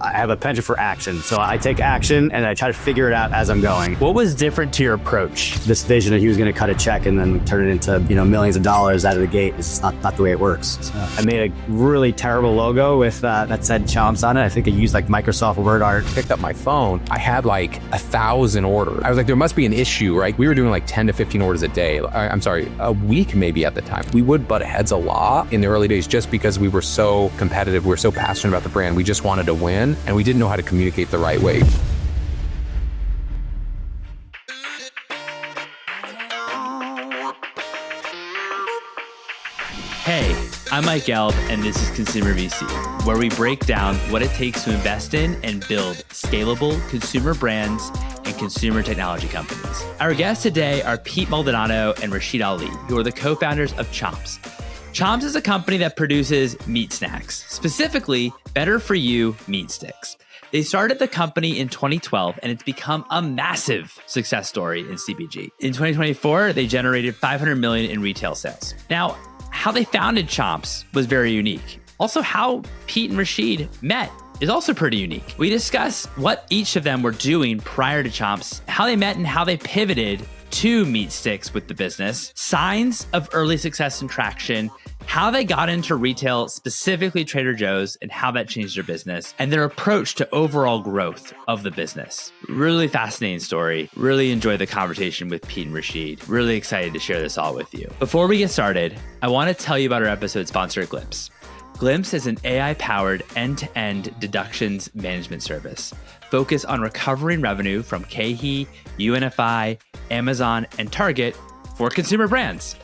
I have a penchant for action. So I take action and I try to figure it out as I'm going. What was different to your approach? This vision that he was going to cut a check and then turn it into, millions of dollars out of the gate is just not the way it works. So I made a really terrible logo with that said Chomps on it. I think I used like Microsoft Word art. Picked up my phone. I had like 1,000 orders. I was like, there must be an issue, right? We were doing like 10 to 15 orders a day. I'm sorry, a week maybe at the time. We would butt heads a lot in the early days just because we were so competitive. We were so passionate about the brand. We just wanted to win and we didn't know how to communicate the right way. Hey, I'm Mike Gelb, and this is Consumer VC, where we break down what it takes to invest in and build scalable consumer brands and consumer technology companies. Our guests today are Pete Maldonado and Rashid Ali, who are the co-founders of Chomps. Chomps is a company that produces meat snacks, specifically better-for-you meat sticks. They started the company in 2012, and it's become a massive success story in CPG. In 2024, they generated $500 million in retail sales. Now, how they founded Chomps was very unique. Also, how Pete and Rashid met is also pretty unique. We discuss what each of them were doing prior to Chomps, how they met and how they pivoted to meat sticks with the business, signs of early success and traction, how they got into retail, specifically Trader Joe's, and how that changed their business, and their approach to overall growth of the business. Really fascinating story. Really enjoyed the conversation with Pete and Rashid. Really excited to share this all with you. Before we get started, I want to tell you about our episode sponsor, Glimpse. Glimpse is an AI-powered end-to-end deductions management service focused on recovering revenue from KeHE, UNFI, Amazon, and Target for consumer brands.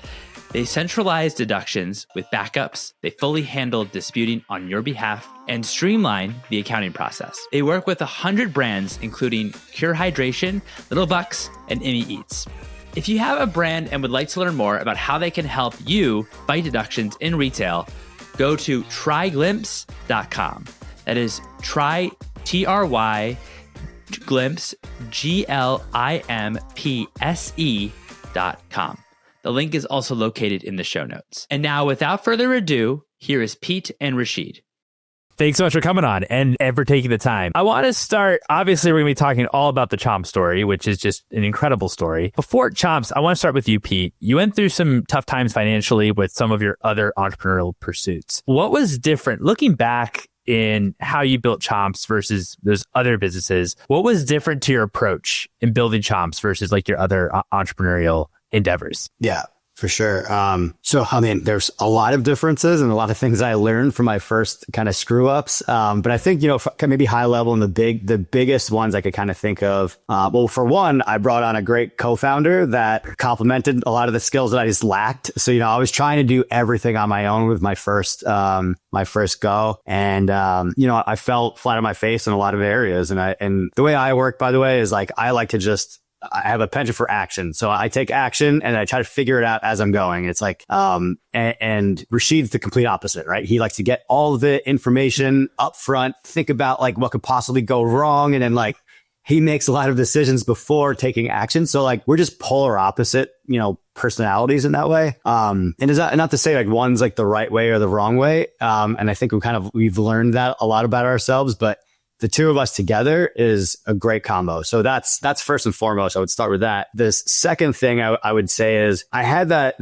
They centralize deductions with backups, they fully handle disputing on your behalf, and streamline the accounting process. They work with 100 brands, including Cure Hydration, Little Bucks, and Emmy Eats. If you have a brand and would like to learn more about how they can help you fight deductions in retail, go to tryglimpse.com. That is try, T-R-Y, glimpse, G-L-I-M-P-S-E.com. The link is also located in the show notes. And now, without further ado, here is Pete and Rashid. Thanks so much for coming on and for taking the time. I want to start, obviously, we're going to be talking all about the Chomps story, which is just an incredible story. Before Chomps, I want to start with you, Pete. You went through some tough times financially with some of your other entrepreneurial pursuits. What was different, looking back in how you built Chomps versus those other businesses? What was different to your approach in building Chomps versus like your other entrepreneurial endeavors? Yeah, for sure. There's a lot of differences and a lot of things I learned from my first kind of screw ups. But I think, maybe high level and the biggest ones I could kind of think of. For one, I brought on a great co-founder that complemented a lot of the skills that I just lacked. So, I was trying to do everything on my own with my first go. And, I fell flat on my face in a lot of areas. And the way I work, by the way, is like, I have a penchant for action. So I take action and I try to figure it out as I'm going. It's like, and Rashid's the complete opposite, right? He likes to get all of the information up front, think about like what could possibly go wrong. And then like, he makes a lot of decisions before taking action. So like, we're just polar opposite, personalities in that way. And is that not to say like one's like the right way or the wrong way? And I think we've learned that a lot about ourselves, but the two of us together is a great combo. So that's first and foremost. I would start with that. This second thing I would say is I had that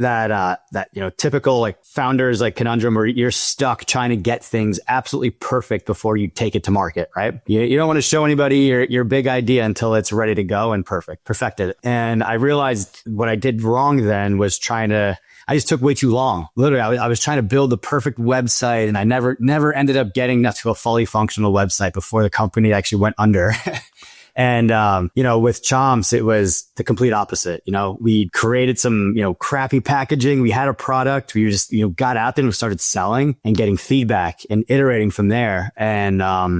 typical like founders like conundrum where you're stuck trying to get things absolutely perfect before you take it to market, right? You don't want to show anybody your big idea until it's ready to go and perfected it. And I realized what I did wrong then was I just took way too long. Literally, I was trying to build the perfect website and I never ended up getting to a fully functional website before the company actually went under. And, with Chomps, it was the complete opposite. We created some, crappy packaging. We had a product. We just, got out there and we started selling and getting feedback and iterating from there. And,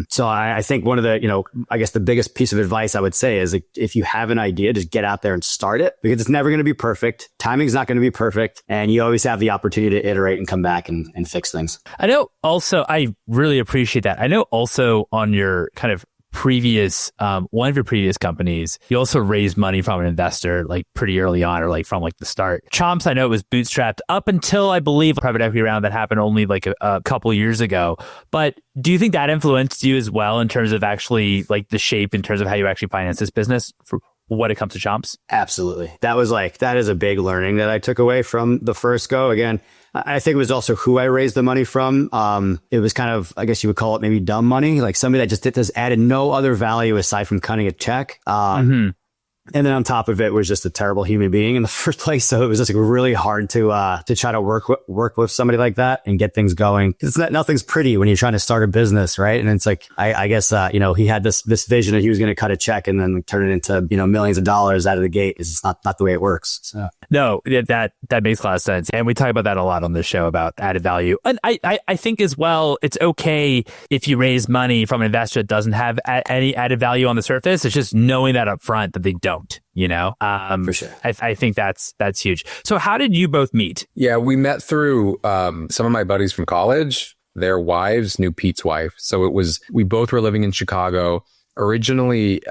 so I think one of the, I guess the biggest piece of advice I would say is like, if you have an idea, just get out there and start it because it's never going to be perfect. Timing's not going to be perfect. And you always have the opportunity to iterate and come back and fix things. I know also, I really appreciate that. I know also on your kind of one of your previous companies, you also raised money from an investor like pretty early on, or like from like the start. Chomps, I know it was bootstrapped up until I believe a private equity round that happened only like a couple years ago. But do you think that influenced you as well in terms of actually like the shape in terms of how you actually finance this business for when it comes to Chomps? Absolutely. That is a big learning that I took away from the first go. Again, I think it was also who I raised the money from. It was kind of, I guess you would call it maybe dumb money, like somebody that just added no other value aside from cutting a check. And then on top of it was just a terrible human being in the first place. So it was just like really hard to try to work with somebody like that and get things going. Nothing's pretty when you're trying to start a business, right? And it's like, I guess, he had this vision that he was going to cut a check and then turn it into, millions of dollars out of the gate. It's just not the way it works. So. No, that makes a lot of sense. And we talk about that a lot on this show about added value. And I think as well, it's okay if you raise money from an investor that doesn't have any added value on the surface. It's just knowing that up front that they don't. For sure. I think that's huge. So how did you both meet? Yeah, we met through some of my buddies from college. Their wives knew Pete's wife. So we both were living in Chicago. Originally,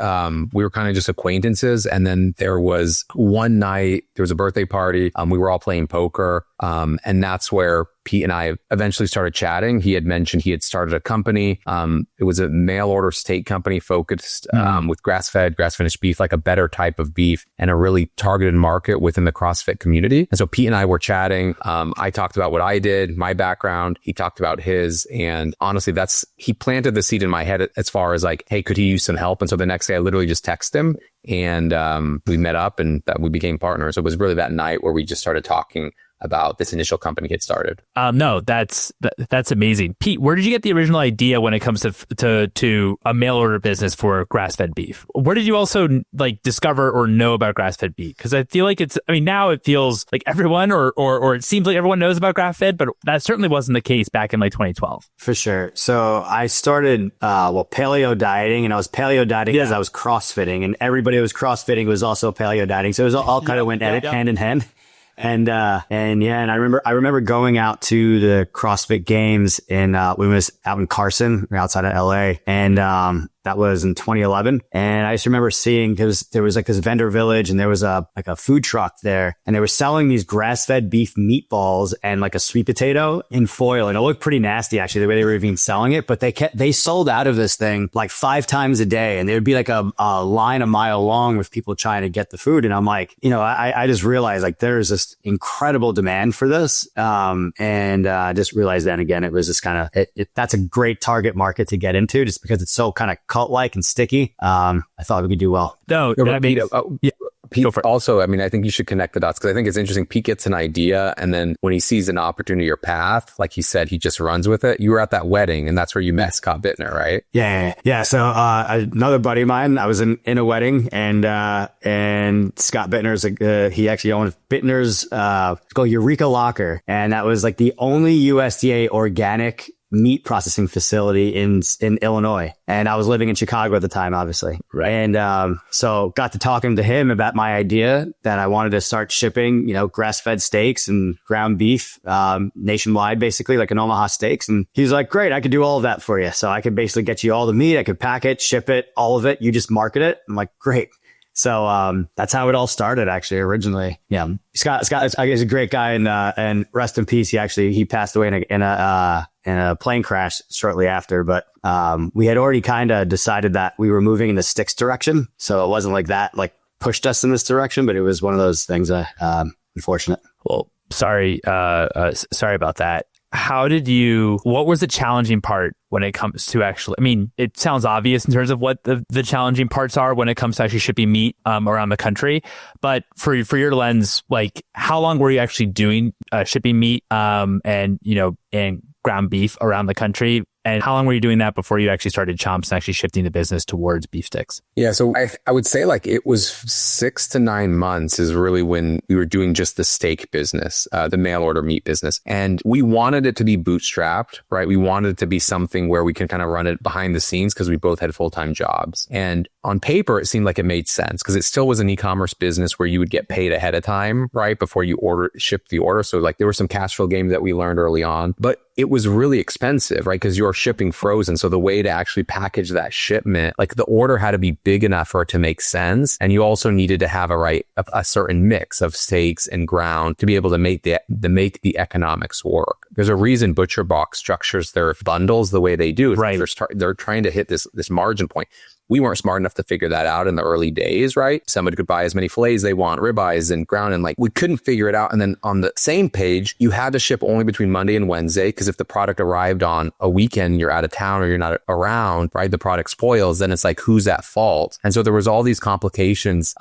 we were kind of just acquaintances. And then there was one night, there was a birthday party. We were all playing poker. And that's where Pete and I eventually started chatting. He had mentioned he had started a company. It was a mail order steak company focused with grass-fed, grass-finished beef, like a better type of beef and a really targeted market within the CrossFit community. And so Pete and I were chatting. I talked about what I did, my background. He talked about his. And honestly, he planted the seed in my head as far as like, hey, could he use some help? And so the next day I literally just texted him and we met up and that we became partners. It was really that night where we just started talking about this initial company get started. No, that's amazing. Pete, where did you get the original idea when it comes to a mail order business for grass-fed beef? Where did you also like discover or know about grass-fed beef? Because I feel like now it feels like everyone or it seems like everyone knows about grass-fed, but that certainly wasn't the case back in like 2012. For sure. So I started, paleo dieting, and I was paleo dieting because I was CrossFitting, and everybody who was CrossFitting was also paleo dieting. So it was all kind of went hand in hand. And I remember going out to the CrossFit games we was out in Carson, outside of LA. And, that was in 2011. And I just remember seeing, because there was like this vendor village and there was a food truck there, and they were selling these grass-fed beef meatballs and like a sweet potato in foil. And it looked pretty nasty, actually, the way they were even selling it. But they sold out of this thing like 5 times a day. And there would be like a line a mile long with people trying to get the food. And I'm like, I just realized like there's this incredible demand for this. And I just realized then again, it was just kind of, that's a great target market to get into just because it's so kind of cult-like and sticky. I thought we could do well. No, Pete, also, I think you should connect the dots because I think it's interesting. Pete gets an idea, and then when he sees an opportunity or path, like he said, he just runs with it. You were at that wedding, and that's where you met Scott Bittner, right? Yeah. So another buddy of mine, I was in a wedding, and Scott Bittner's he actually owned Bittner's it's called Eureka Locker, and that was like the only USDA organic meat processing facility in Illinois. And I was living in Chicago at the time, obviously. Right. And so got to talking to him about my idea that I wanted to start shipping, grass-fed steaks and ground beef nationwide, basically, like an Omaha Steaks. And he's like, great, I could do all of that for you. So I could basically get you all the meat. I could pack it, ship it, all of it. You just market it. I'm like, great. So that's how it all started, actually, originally. Yeah. Scott is a great guy, and rest in peace. He passed away in a plane crash shortly after. But we had already kind of decided that we were moving in the sticks direction. So it wasn't like that pushed us in this direction, but it was one of those things unfortunate. Well, sorry about that. What was the challenging part when it comes to actually, it sounds obvious in terms of what the challenging parts are when it comes to actually shipping meat around the country. But for your lens, like how long were you actually doing shipping meat and ground beef around the country? And how long were you doing that before you actually started Chomps and actually shifting the business towards beef sticks? Yeah, so I would say like it was 6 to 9 months is really when we were doing just the steak business, the mail order meat business. And we wanted it to be bootstrapped, right? We wanted it to be something where we can kind of run it behind the scenes because we both had full-time jobs. And on paper, it seemed like it made sense because it still was an e-commerce business where you would get paid ahead of time, right? Before you ship the order. So like there were some cash flow games that we learned early on. But it was really expensive, right? Because you're shipping frozen. So the way to actually package that shipment, like the order had to be big enough for it to make sense. And you also needed to have a certain mix of steaks and ground to be able to make the economics work. There's a reason ButcherBox structures their bundles the way they do. Right. They're trying to hit this margin point. We weren't smart enough to figure that out in the early days, right? Somebody could buy as many fillets they want, ribeyes and ground, and like we couldn't figure it out. And then on the same page, you had to ship only between Monday and Wednesday, because if the product arrived on a weekend, you're out of town or you're not around, right? The product spoils, then it's like, who's at fault? And so there was all these complications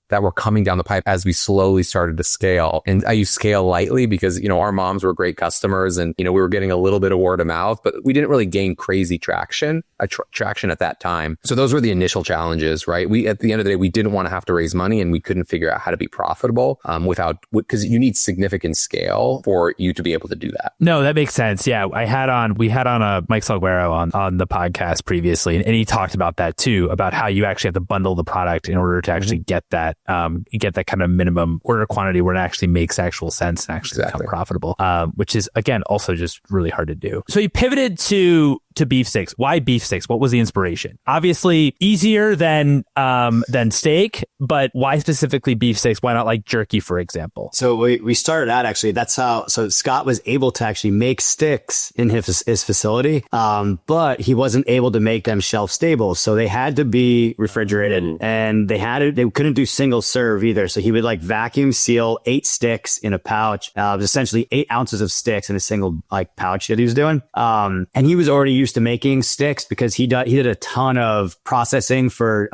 that were coming down the pipe as we slowly started to scale. And I use scale lightly because, our moms were great customers and, we were getting a little bit of word of mouth, but we didn't really gain crazy traction at that time. So those were the initial challenges, right? At the end of the day, we didn't want to have to raise money and we couldn't figure out how to be profitable because you need significant scale for you to be able to do that. No, that makes sense. Yeah. We had on Mike Salguero on the podcast previously, and he talked about that too, about how you actually have to bundle the product in order to actually get that kind of minimum order quantity where it actually makes actual sense and actually become profitable, which is, again, also just really hard to do. So you pivoted to beef sticks. Why beef sticks? What was the inspiration? Obviously easier than steak, but why specifically beef sticks? Why not like jerky, for example? So we started out actually, so Scott was able to actually make sticks in his facility, but he wasn't able to make them shelf stable. So they had to be refrigerated and they couldn't do single serve either. So he would like vacuum seal 8 sticks in a pouch, essentially 8 ounces of sticks in a single like pouch that he was doing. And he was already used to making sticks because he did a ton of processing for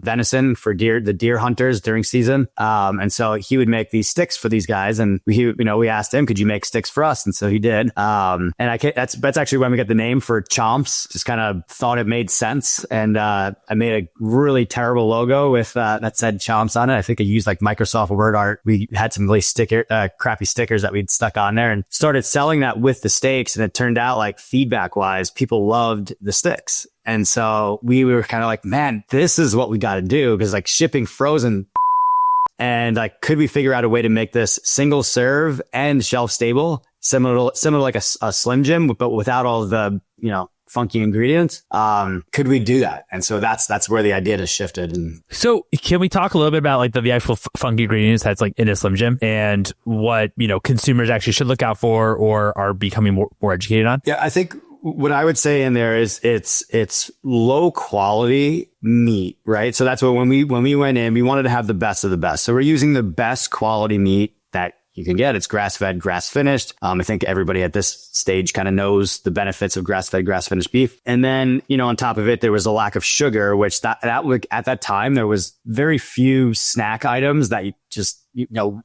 venison for the deer hunters during season. And so he would make these sticks for these guys, and we asked him, could you make sticks for us? And so he did. And that's actually when we got the name for Chomps. Just kind of thought it made sense, and I made a really terrible logo with that said Chomps on it. I think I used like Microsoft Word art. We had some really crappy stickers that we'd stuck on there and started selling that with the steaks. And it turned out like feedback wise, people loved the sticks. And so we were kind of like, man, this is what we got to do, because like shipping frozen, and like, could we figure out a way to make this single serve and shelf stable, similar to like a Slim Jim, but without all the, funky ingredients? Could we do that? And so that's where the idea just shifted. And so can we talk a little bit about like the actual funky ingredients that's like in a Slim Jim and what, consumers actually should look out for or are becoming more educated on? Yeah, I think what I would say in there is it's low quality meat, right? So that's what when we went in, we wanted to have the best of the best. So we're using the best quality meat that you can get. It's grass-fed, grass-finished. I think everybody at this stage kind of knows the benefits of grass-fed, grass-finished beef. And then, on top of it, there was a lack of sugar, which that at that time, there was very few snack items that you just,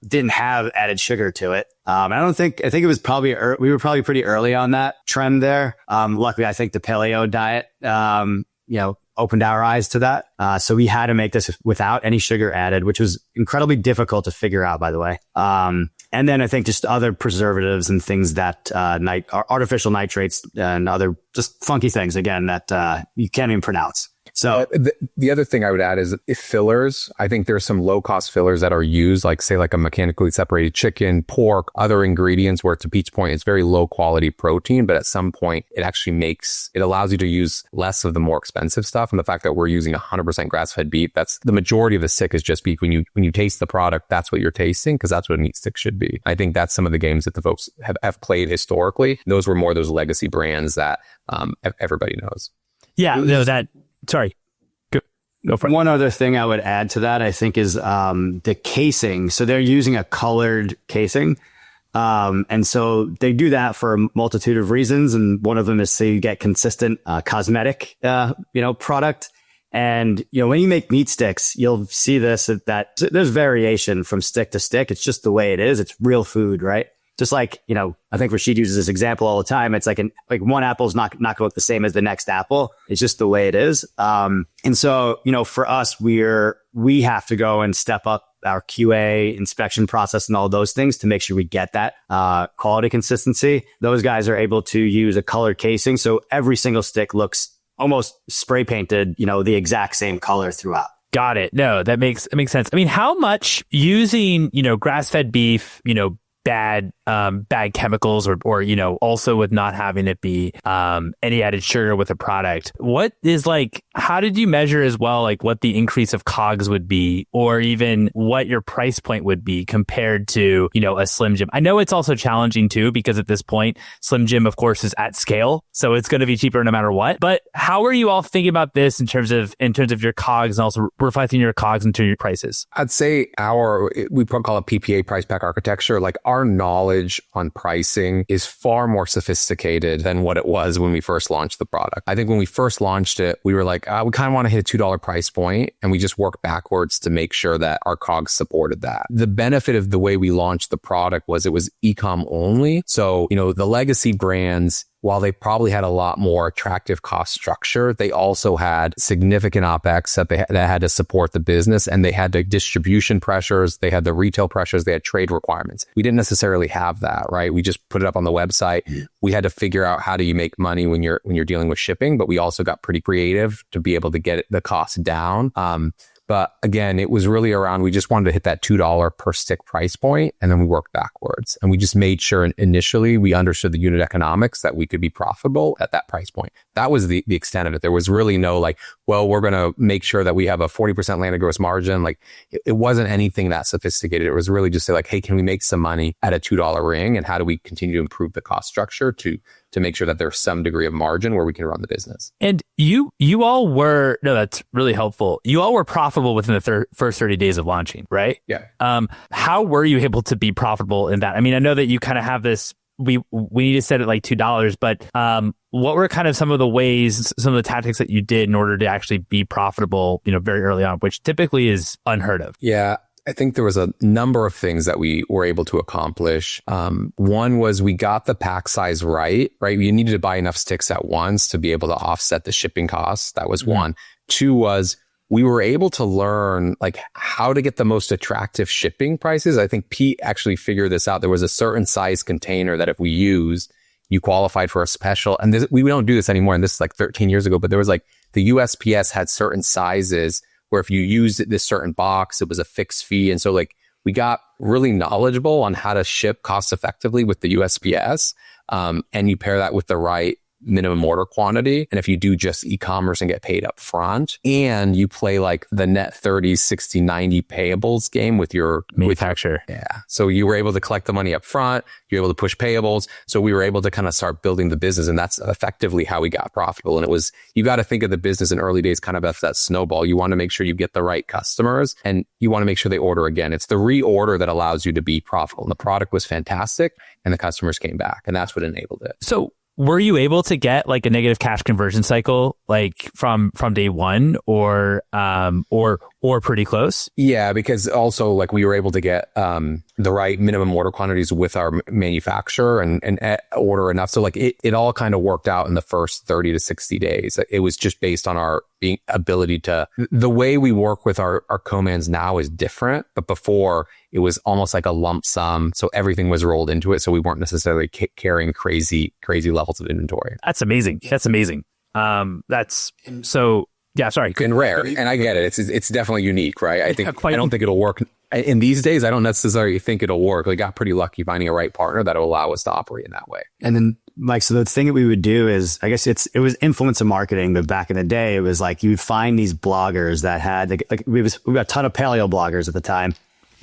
didn't have added sugar to it. I think it was probably, we were probably pretty early on that trend there. Luckily, I think the paleo diet, opened our eyes to that. So we had to make this without any sugar added, which was incredibly difficult to figure out, by the way. And then I think just other preservatives and things that artificial nitrates and other just funky things, again, that you can't even pronounce. So the other thing I would add is fillers. I think there's some low cost fillers that are used, like say like a mechanically separated chicken, pork, other ingredients where to Pete's point, it's very low quality protein, but at some point it allows you to use less of the more expensive stuff. And the fact that we're using 100% grass fed beef, that's the majority of the stick is just beef. When you taste the product, that's what you're tasting, because that's what a meat stick should be. I think that's some of the games that the folks have played historically. Those were more those legacy brands that everybody knows. Yeah, no, sorry. Go for it. One other thing I would add to that, I think, is the casing. So they're using a colored casing. And so they do that for a multitude of reasons. And one of them is so you get consistent cosmetic, product. And, when you make meat sticks, you'll see that there's variation from stick to stick. It's just the way it is. It's real food, right? Just like, I think Rashid uses this example all the time. It's like one apple's not going to look the same as the next apple. It's just the way it is. And so, for us, we have to go and step up our QA inspection process and all those things to make sure we get that quality consistency. Those guys are able to use a colored casing. So every single stick looks almost spray painted, the exact same color throughout. Got it. No, that makes sense. I mean, how much using, grass-fed beef, bad chemicals or also with not having it be any added sugar with a product. What is how did you measure as well, what the increase of COGS would be, or even what your price point would be compared to, a Slim Jim? I know it's also challenging too, because at this point, Slim Jim, of course, is at scale. So it's going to be cheaper no matter what. But how are you all thinking about this in terms of your COGS and also reflecting your COGS into your prices? I'd say we call it PPA, price pack architecture. Our knowledge on pricing is far more sophisticated than what it was when we first launched the product. I think when we first launched it, we were we kind of want to hit a $2 price point, and we just worked backwards to make sure that our COGS supported that. The benefit of the way we launched the product was it was e-com only. So, the legacy brands, while they probably had a lot more attractive cost structure, they also had significant OpEx that had to support the business, and they had the distribution pressures, they had the retail pressures, they had trade requirements. We didn't necessarily have that, right? We just put it up on the website. We had to figure out how do you make money when you're dealing with shipping, but we also got pretty creative to be able to get the cost down. But again, it was really around, we just wanted to hit that $2 per stick price point, and then we worked backwards. And we just made sure initially we understood the unit economics that we could be profitable at that price point. That was the extent of it. There was really no we're going to make sure that we have a 40% landed gross margin. It wasn't anything that sophisticated. It was really just say hey, can we make some money at a $2 ring? And how do we continue to improve the cost structure to make sure that there's some degree of margin where we can run the business. And you all were, no, that's really helpful. You all were profitable within the first 30 days of launching, right? Yeah. How were you able to be profitable in that? I mean, I know that you kind of have this, we need to set it $2, but what were kind of some of the ways, some of the tactics that you did in order to actually be profitable, very early on, which typically is unheard of? Yeah. I think there was a number of things that we were able to accomplish. One was we got the pack size right? You needed to buy enough sticks at once to be able to offset the shipping costs. That was one. Two was we were able to learn how to get the most attractive shipping prices. I think Pete actually figured this out. There was a certain size container that if we used, you qualified for a special. And we don't do this anymore. And this is 13 years ago, but there was the USPS had certain sizes where if you used this certain box, it was a fixed fee. And so we got really knowledgeable on how to ship cost effectively with the USPS. And you pair that with the right minimum order quantity. And if you do just e-commerce and get paid up front, and you play the net 30, 60, 90 payables game with your manufacturer. Yeah. So you were able to collect the money up front. You're able to push payables. So we were able to kind of start building the business. And that's effectively how we got profitable. And it was, you got to think of the business in early days kind of as that snowball. You want to make sure you get the right customers, and you want to make sure they order again. It's the reorder that allows you to be profitable. And the product was fantastic, and the customers came back, and that's what enabled it. So were you able to get a negative cash conversion cycle from day one, or pretty close? Yeah, because also we were able to get the right minimum order quantities with our manufacturer and order enough. So it all kind of worked out in the first 30 to 60 days. It was just based on our ability to, the way we work with our co-mans now is different, but before it was almost like a lump sum. So everything was rolled into it. So we weren't necessarily carrying crazy levels of inventory. That's amazing. That's so, yeah, sorry. And rare. And I get it. It's definitely unique, right? I don't think it'll work. In these days, I don't necessarily think it'll work. We got pretty lucky finding a right partner that will allow us to operate in that way. And then, Mike, so the thing that we would do is, I guess it was influencer marketing, but back in the day, it was you would find these bloggers that had, we got a ton of paleo bloggers at the time.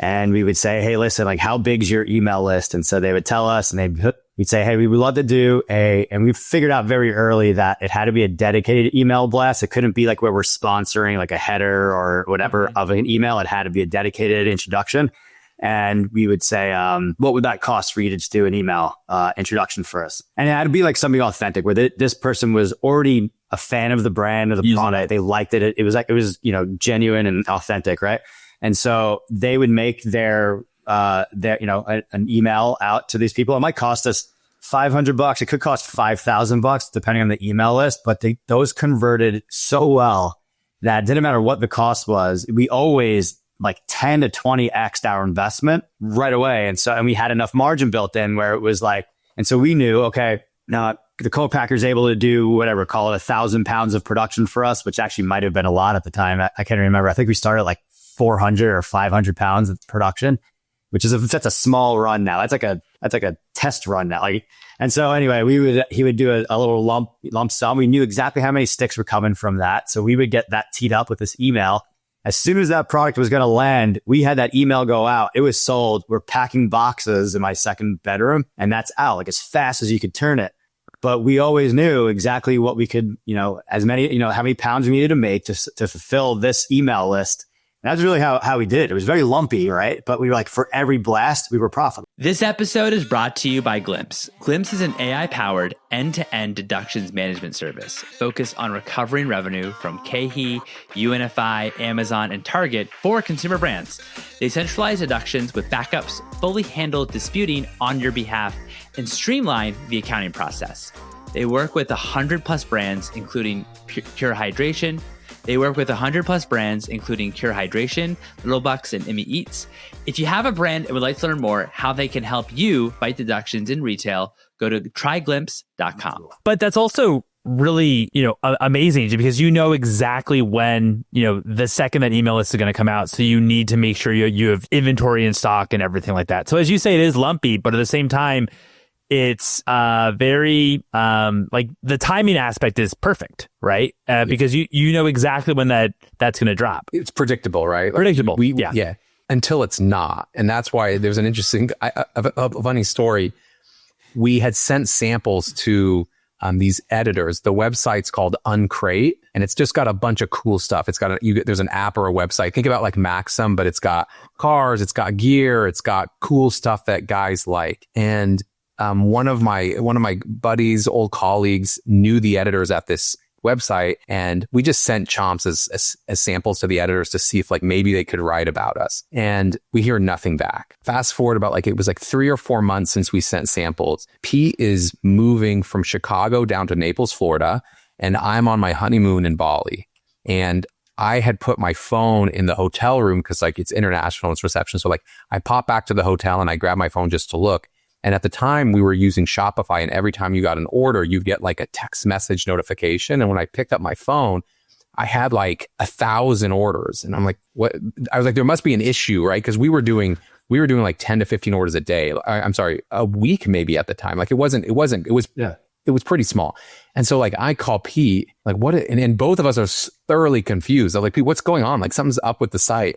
And we would say, hey, listen, how big's your email list? And so they would tell us, and we'd say, hey, we would love to do and we figured out very early that it had to be a dedicated email blast. It couldn't be where we're sponsoring a header or whatever of an email. It had to be a dedicated introduction. And we would say, what would that cost for you to just do an email introduction for us? And it had to be something authentic where this person was already a fan of the brand, of the product. They liked it. It was genuine and authentic, right? And so they would make their an email out to these people. It might cost us $500. It could cost $5,000 depending on the email list, but those converted so well that it didn't matter what the cost was. We always 10 to 20x our investment right away. And we had enough margin built in where it was and so we knew, okay, now the co-packer's able to do whatever, call it 1,000 pounds of production for us, which actually might have been a lot at the time. I can't remember. I think we started 400 or 500 pounds of production. which is that's a small run now. That's like a test run now. Like, and so anyway, he would do a little lump sum. We knew exactly how many sticks were coming from that. So we would get that teed up with this email. As soon as that product was going to land, we had that email go out. It was sold. We're packing boxes in my second bedroom, and that's out like as fast as you could turn it. But we always knew exactly what we could, as many, how many pounds we needed to make to fulfill this email list. And that's really how we did it. It was very lumpy, right? But we were like, for every blast, we were profitable. This episode is brought to you by Glimpse. Glimpse is an AI-powered end-to-end deductions management service focused on recovering revenue from KeHE, UNFI, Amazon, and Target for consumer brands. They centralize deductions with backups, fully handle disputing on your behalf, and streamline the accounting process. They work with 100 plus brands, including Pure Hydration. They work with 100 plus brands, including Cure Hydration, Little Bucks, and Emmy Eats. If you have a brand and would like to learn more how they can help you fight deductions in retail, go to tryglimpse.com. But that's also really, amazing because you know exactly when, the second that email list is going to come out. So you need to make sure you have inventory in stock and everything like that. So as you say, it is lumpy, but at the same time, it's very like the timing aspect is perfect, right? Because you know exactly when that's going to drop. It's predictable, right? Predictable. Yeah. Until it's not, and that's why there's an interesting, a funny story. We had sent samples to these editors. The website's called Uncrate, and it's just got a bunch of cool stuff. It's got there's an app or a website. Think about like Maxim, but it's got cars, it's got gear, it's got cool stuff that guys like. And one of my buddies, old colleagues, knew the editors at this website, and we just sent Chomps as samples to the editors to see if like maybe they could write about us. And we hear nothing back. Fast forward about it was like 3 or 4 months since we sent samples. Pete is moving from Chicago down to Naples, Florida, and I'm on my honeymoon in Bali. And I had put my phone in the hotel room because it's international, it's reception. So I pop back to the hotel and I grab my phone just to look. And at the time we were using Shopify, and every time you got an order, you'd get a text message notification. And when I picked up my phone, I had 1,000 orders. And I'm like, what? I was like, there must be an issue, right? Because we were doing 10 to 15 orders a day. I'm sorry, a week maybe at the time. It was pretty small. And so I call Pete, what? And both of us are thoroughly confused. I'm like, Pete, what's going on? Something's up with the site.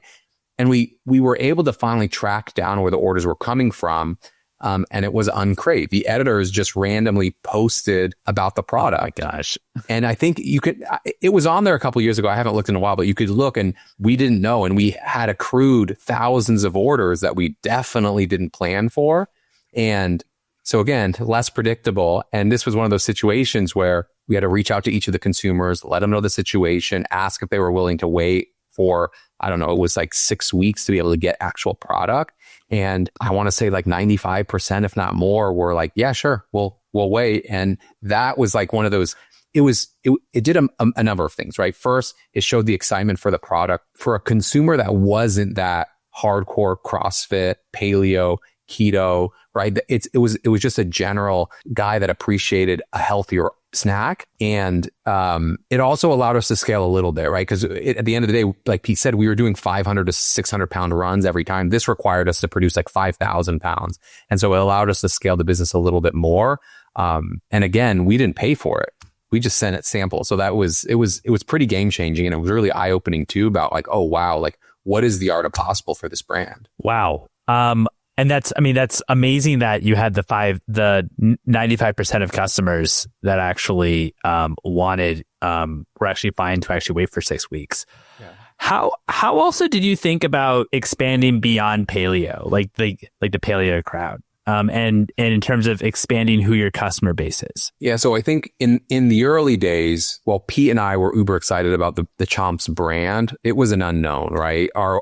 And we were able to finally track down where the orders were coming from. And it was Uncrate. The editors just randomly posted about the product. Oh my gosh. And I think it was on there a couple of years ago. I haven't looked in a while, but you could look, and we didn't know. And we had accrued thousands of orders that we definitely didn't plan for. And so again, less predictable. And this was one of those situations where we had to reach out to each of the consumers, let them know the situation, ask if they were willing to wait for, I don't know, it was 6 weeks to be able to get actual product. And I want to say 95%, if not more, were yeah, sure, we'll wait. And that was one of those, it did a number of things, right? First, it showed the excitement for the product for a consumer that wasn't that hardcore CrossFit, paleo, keto, right? It was just a general guy that appreciated a healthier snack. And it also allowed us to scale a little bit, right? Because at the end of the day, like Pete said, we were doing 500 to 600 pound runs every time. This required us to produce 5,000 pounds. And so it allowed us to scale the business a little bit more. And again, we didn't pay for it. We just sent it samples. So it was pretty game changing. And it was really eye opening too about oh, wow, what is the art of possible for this brand? Wow. And that's amazing that you had the 95% of customers that actually were actually fine to actually wait for 6 weeks. Yeah. How also did you think about expanding beyond paleo, like the paleo crowd? And in terms of expanding who your customer base is? Yeah, so I think in the early days, while Pete and I were uber excited about the Chomps brand, it was an unknown, right? Our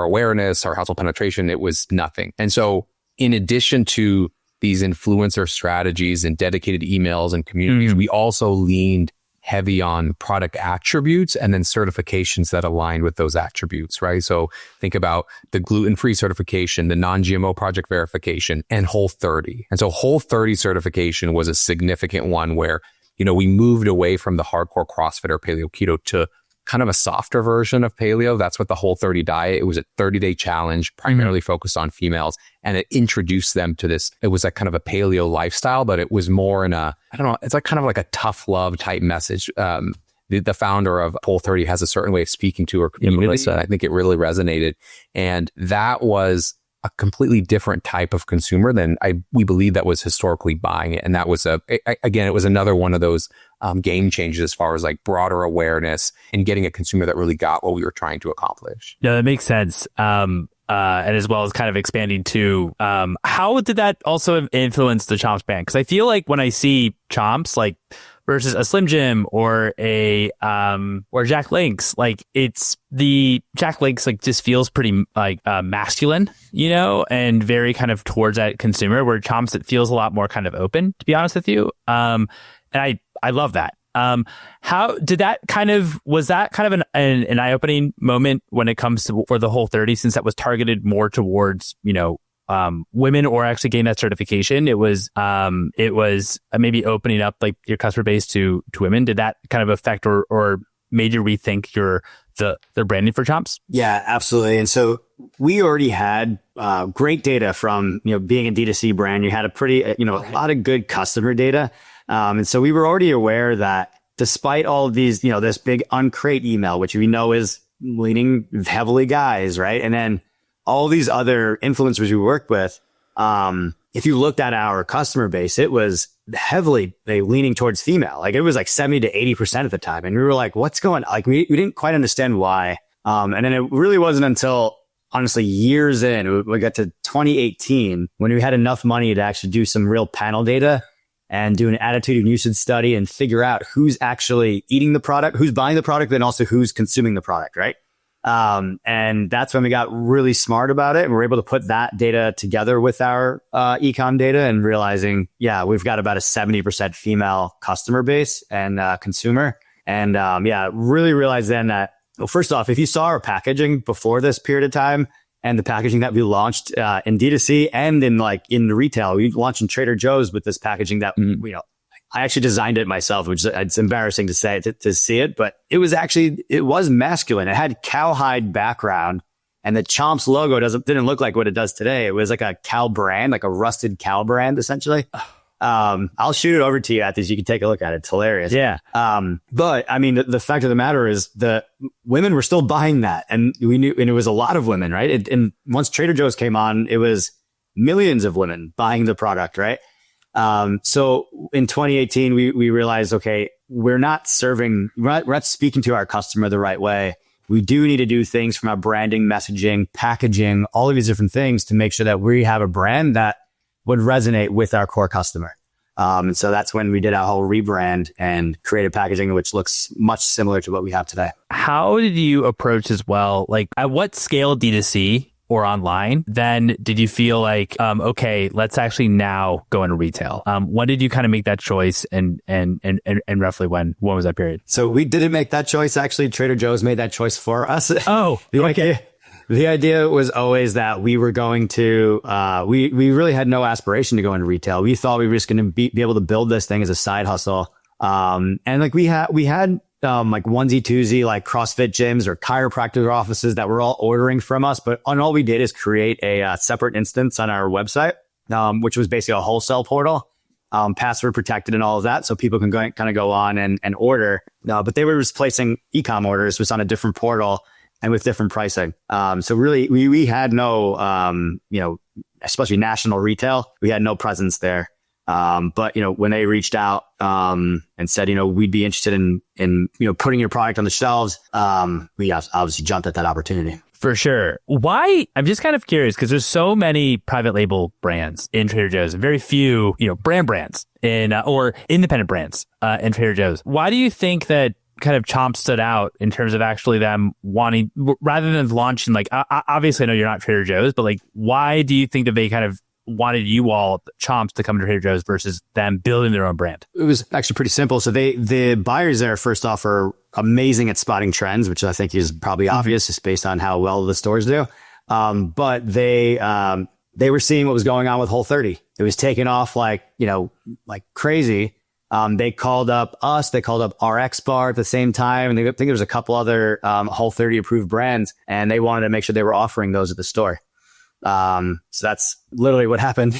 awareness, our household penetration, it was nothing. And so in addition to these influencer strategies and dedicated emails and communities, we also leaned heavy on product attributes and then certifications that align with those attributes, right? So think about the gluten-free certification, the non-GMO project verification, and Whole30. And so Whole30 certification was a significant one where, we moved away from the hardcore CrossFit or paleo keto to kind of a softer version of paleo. That's what the Whole30 diet. It was a 30-day challenge, primarily focused on females, and it introduced them to this. It was like kind of a paleo lifestyle, but it was more in a, I don't know, it's like kind of like a tough love type message. The founder of Whole30 has a certain way of speaking to her community. I think it really resonated. And that was a completely different type of consumer than we believe that was historically buying it. And that was again, it was another one of those game changes as far as like broader awareness and getting a consumer that really got what we were trying to accomplish. Yeah, that makes sense. And as well as kind of expanding to, how did that also influence the Chomps brand? Because I feel like when I see Chomps, like versus a Slim Jim or a or Jack Link's, like it's the Jack Link's like just feels pretty like masculine, you know, and very kind of towards that consumer, where Chomps, it feels a lot more kind of open, to be honest with you. And I love that. How did that was that kind of an eye-opening moment when it comes to for the Whole30, since that was targeted more towards, you know, women, or actually getting that certification? It was maybe opening up like your customer base to women. Did that kind of affect or made you rethink the branding for Chomps? Yeah, absolutely. And so we already had great data from, you know, being a D2C brand. You had a pretty, a lot of good customer data. And so we were already aware that despite all of these, you know, this big uncrate email, which we know is leaning heavily guys, right? And then all these other influencers we worked with, if you looked at our customer base, it was heavily leaning towards female. Like it was like 70 to 80% at the time. And we were like, what's going on? Like we didn't quite understand why. And then it really wasn't until honestly years in, we got to 2018 when we had enough money to actually do some real panel data and do an attitude and usage study and figure out who's actually eating the product, who's buying the product, and also who's consuming the product, right? And that's when we got really smart about it. And we're able to put that data together with our e-com data and realizing, yeah, we've got about a 70% female customer base and consumer. And really realized then that, well, first off, if you saw our packaging before this period of time and the packaging that we launched in D2C and in retail, we launched in Trader Joe's with this packaging that, I actually designed it myself, which it's embarrassing to say to see it, but it was masculine. It had cowhide background, and the Chomps logo didn't look like what it does today. It was like a cow brand, like a rusted cow brand, essentially. I'll shoot it over to you after, so you can take a look at it. It's hilarious. Yeah. But I mean, the fact of the matter is the women were still buying that, and we knew, and it was a lot of women, right? And once Trader Joe's came on, it was millions of women buying the product, right? So in 2018, we realized, okay, we're not speaking to our customer the right way. We do need to do things from our branding, messaging, packaging, all of these different things to make sure that we have a brand that would resonate with our core customer. And so that's when we did our whole rebrand and created packaging, which looks much similar to what we have today. How did you approach as well? Like at what scale D2C or online, then did you feel like, okay, let's actually now go into retail? When did you kind of make that choice, and roughly when was that period? So we didn't make that choice. Actually, Trader Joe's made that choice for us. Oh, okay. The idea was always that we were going to, we really had no aspiration to go into retail. We thought we were just going to be able to build this thing as a side hustle. And like we had like onesie twosie, like CrossFit gyms or chiropractor offices that were all ordering from us. But all we did is create a separate instance on our website, which was basically a wholesale portal, password protected and all of that. So people can go on and order. But they were just placing e-com orders, was on a different portal and with different pricing. So really we had no, especially national retail, we had no presence there. But when they reached out, and said, we'd be interested in putting your product on the shelves, we obviously jumped at that opportunity. For sure. Why? I'm just kind of curious because there's so many private label brands in Trader Joe's and very few, brands in, or independent brands, in Trader Joe's. Why do you think that kind of Chomps stood out in terms of actually them wanting, rather than launching, like, obviously I know you're not Trader Joe's, but like, why do you think that they kind of wanted you all, Chomps, to come to Trader Joe's versus them building their own brand? It was actually pretty simple. So the buyers there, first off, are amazing at spotting trends, which I think is probably obvious just based on how well the stores do. But they were seeing what was going on with Whole30. It was taking off like crazy. They called up us. They called up RX Bar at the same time. And I think there was a couple other Whole30 approved brands, and they wanted to make sure they were offering those at the store. So that's literally what happened.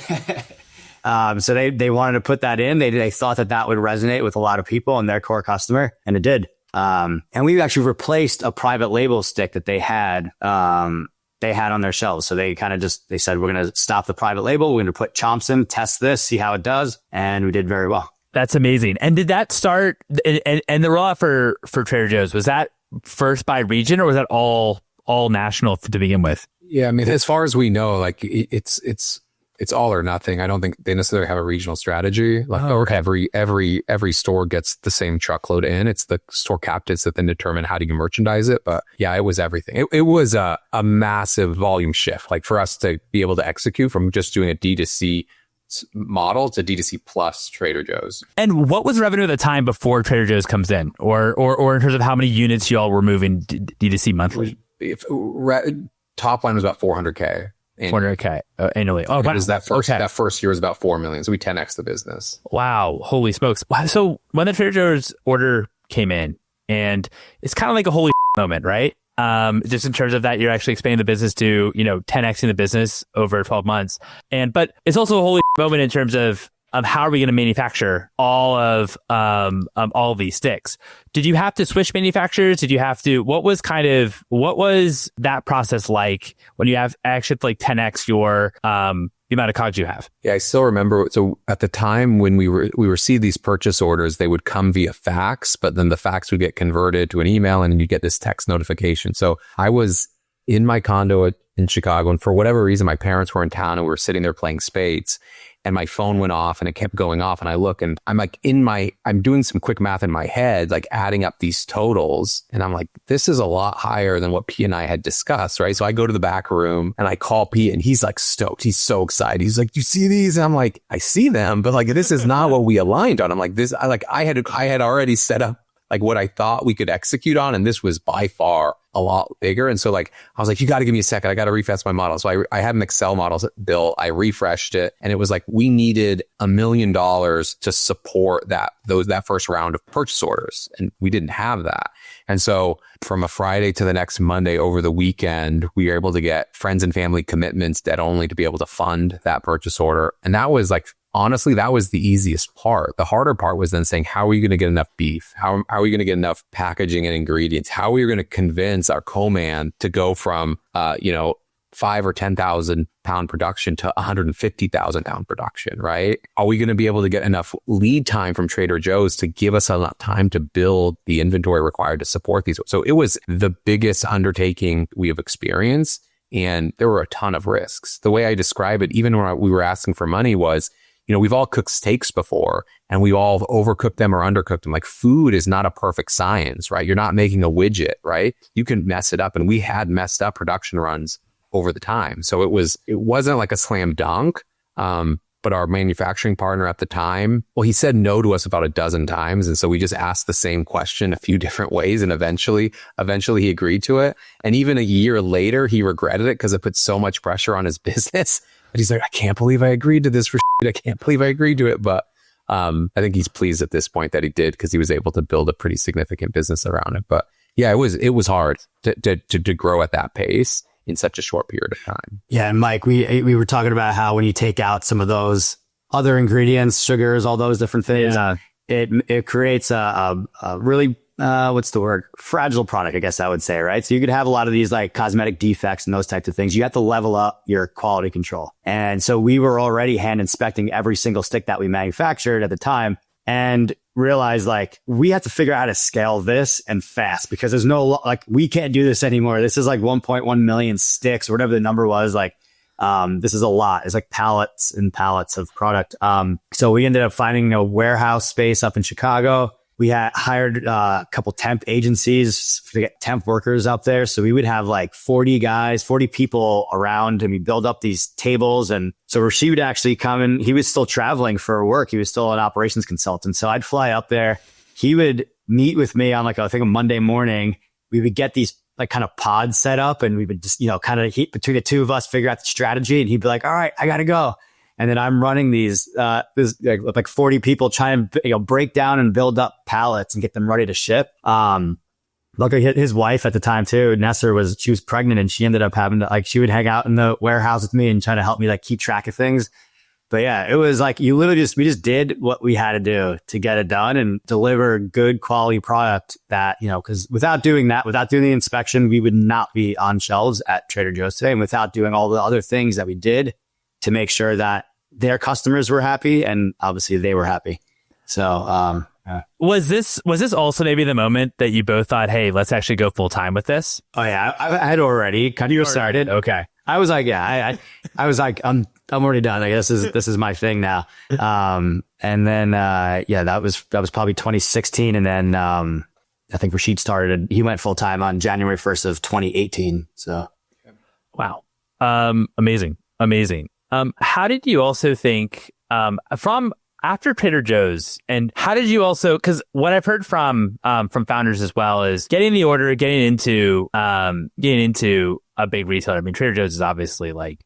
So they wanted to put that in. They thought that would resonate with a lot of people and their core customer, and it did. And we actually replaced a private label stick that they had on their shelves. So they kind of they said, we're going to stop the private label. We're going to put Chomps in, test this, see how it does. And we did very well. That's amazing. And did that start and the rollout for Trader Joe's, was that first by region, or was that all national to begin with? Yeah, I mean, as far as we know, like it's all or nothing. I don't think they necessarily have a regional strategy. Like every store gets the same truckload in. It's the store captains that then determine how do you merchandise it. But yeah, it was everything. It was a massive volume shift. Like for us to be able to execute from just doing a D2C model to D2C plus Trader Joe's. And what was revenue at the time before Trader Joe's comes in, or in terms of how many units y'all were moving D2C monthly? Top line was about 400K. 400K annually. Oh, it was that first year was about 4 million. So we 10x the business. Wow. Holy smokes. Wow. So when the Trader Joe's order came in, and it's kind of like a holy moment, right? Just in terms of that, you're actually expanding the business to, 10xing the business over 12 months. But it's also a holy moment in terms of how are we going to manufacture all of these sticks? Did you have to switch manufacturers? Did you have to, what was that process like when you have actually like 10x your, the amount of COGS you have? Yeah, I still remember. So at the time when we received these purchase orders, they would come via fax, but then the fax would get converted to an email and you get this text notification. So I was in my condo in Chicago, and for whatever reason, my parents were in town and we were sitting there playing spades, and my phone went off and it kept going off. And I look and I'm like I'm doing some quick math in my head, like adding up these totals. And I'm like, this is a lot higher than what P and I had discussed, right? So I go to the back room and I call P, and he's like stoked. He's so excited. He's like, you see these? And I'm like, I see them, but like, this is not what we aligned on. I'm like, I had already set up like what I thought we could execute on. And this was by far a lot bigger. And so like, I was like, you got to give me a second. I got to refresh my model. So I had an Excel model built. I refreshed it. And it was like, we needed $1 million to support that first round of purchase orders. And we didn't have that. And so from a Friday to the next Monday over the weekend, we were able to get friends and family commitments debt only to be able to fund that purchase order. And that was like, honestly, that was the easiest part. The harder part was then saying, how are you going to get enough beef? How are we going to get enough packaging and ingredients? How are we going to convince our co-man to go from, 5 or 10,000 pound production to 150,000 pound production, right? Are we going to be able to get enough lead time from Trader Joe's to give us enough time to build the inventory required to support these? So it was the biggest undertaking we have experienced. And there were a ton of risks. The way I describe it, even when we were asking for money, was, we've all cooked steaks before and we all overcooked them or undercooked them. Like, food is not a perfect science, right? You're not making a widget, right? You can mess it up. And we had messed up production runs over the time. So it wasn't like a slam dunk. But our manufacturing partner at the time, well, he said no to us about a dozen times. And so we just asked the same question a few different ways. And eventually he agreed to it. And even a year later, he regretted it because it put so much pressure on his business. But he's like, I can't believe I agreed to this for shit. I can't believe I agreed to it. But I think he's pleased at this point that he did, because he was able to build a pretty significant business around it. But yeah, it was hard to grow at that pace in such a short period of time. Yeah. And Mike, we were talking about how when you take out some of those other ingredients, sugars, all those different things, it creates a really, what's the word? Fragile product, I guess I would say, right? So you could have a lot of these like cosmetic defects and those types of things. You have to level up your quality control. And so we were already hand inspecting every single stick that we manufactured at the time, and realized like we have to figure out how to scale this and fast, because there's no, like, we can't do this anymore. This is like 1.1 million sticks or whatever the number was. Like, this is a lot. It's like pallets and pallets of product. So we ended up finding a warehouse space up in Chicago. We had hired a couple temp agencies to get temp workers up there. So we would have like 40 people around, and we build up these tables. And so Rashid would actually come in. He was still traveling for work. He was still an operations consultant. So I'd fly up there. He would meet with me on like, I think a Monday morning. We would get these like kind of pods set up, and we would just, kind of between the two of us, figure out the strategy. And he'd be like, all right, I got to go. And then I'm running these, like 40 people trying to, break down and build up pallets and get them ready to ship. Luckily his wife at the time too, Nesser, she was pregnant, and she ended up having to, she would hang out in the warehouse with me and try to help me keep track of things. But yeah, it was we just did what we had to do to get it done and deliver good quality product that, because without doing the inspection, we would not be on shelves at Trader Joe's today. And without doing all the other things that we did to make sure that their customers were happy, and obviously they were happy. So, Was this also maybe the moment that you both thought, hey, let's actually go full time with this? Oh yeah, I had already kind of started. Okay. I was like, yeah, I was like, I'm already done. This is my thing now. And then, that was probably 2016. And then, I think Rashid he went full time on January 1st of 2018. So. Wow. Amazing. How did you also think, from after Trader Joe's, and how did you also, because what I've heard from founders as well is getting the order, getting into a big retailer. I mean, Trader Joe's is obviously like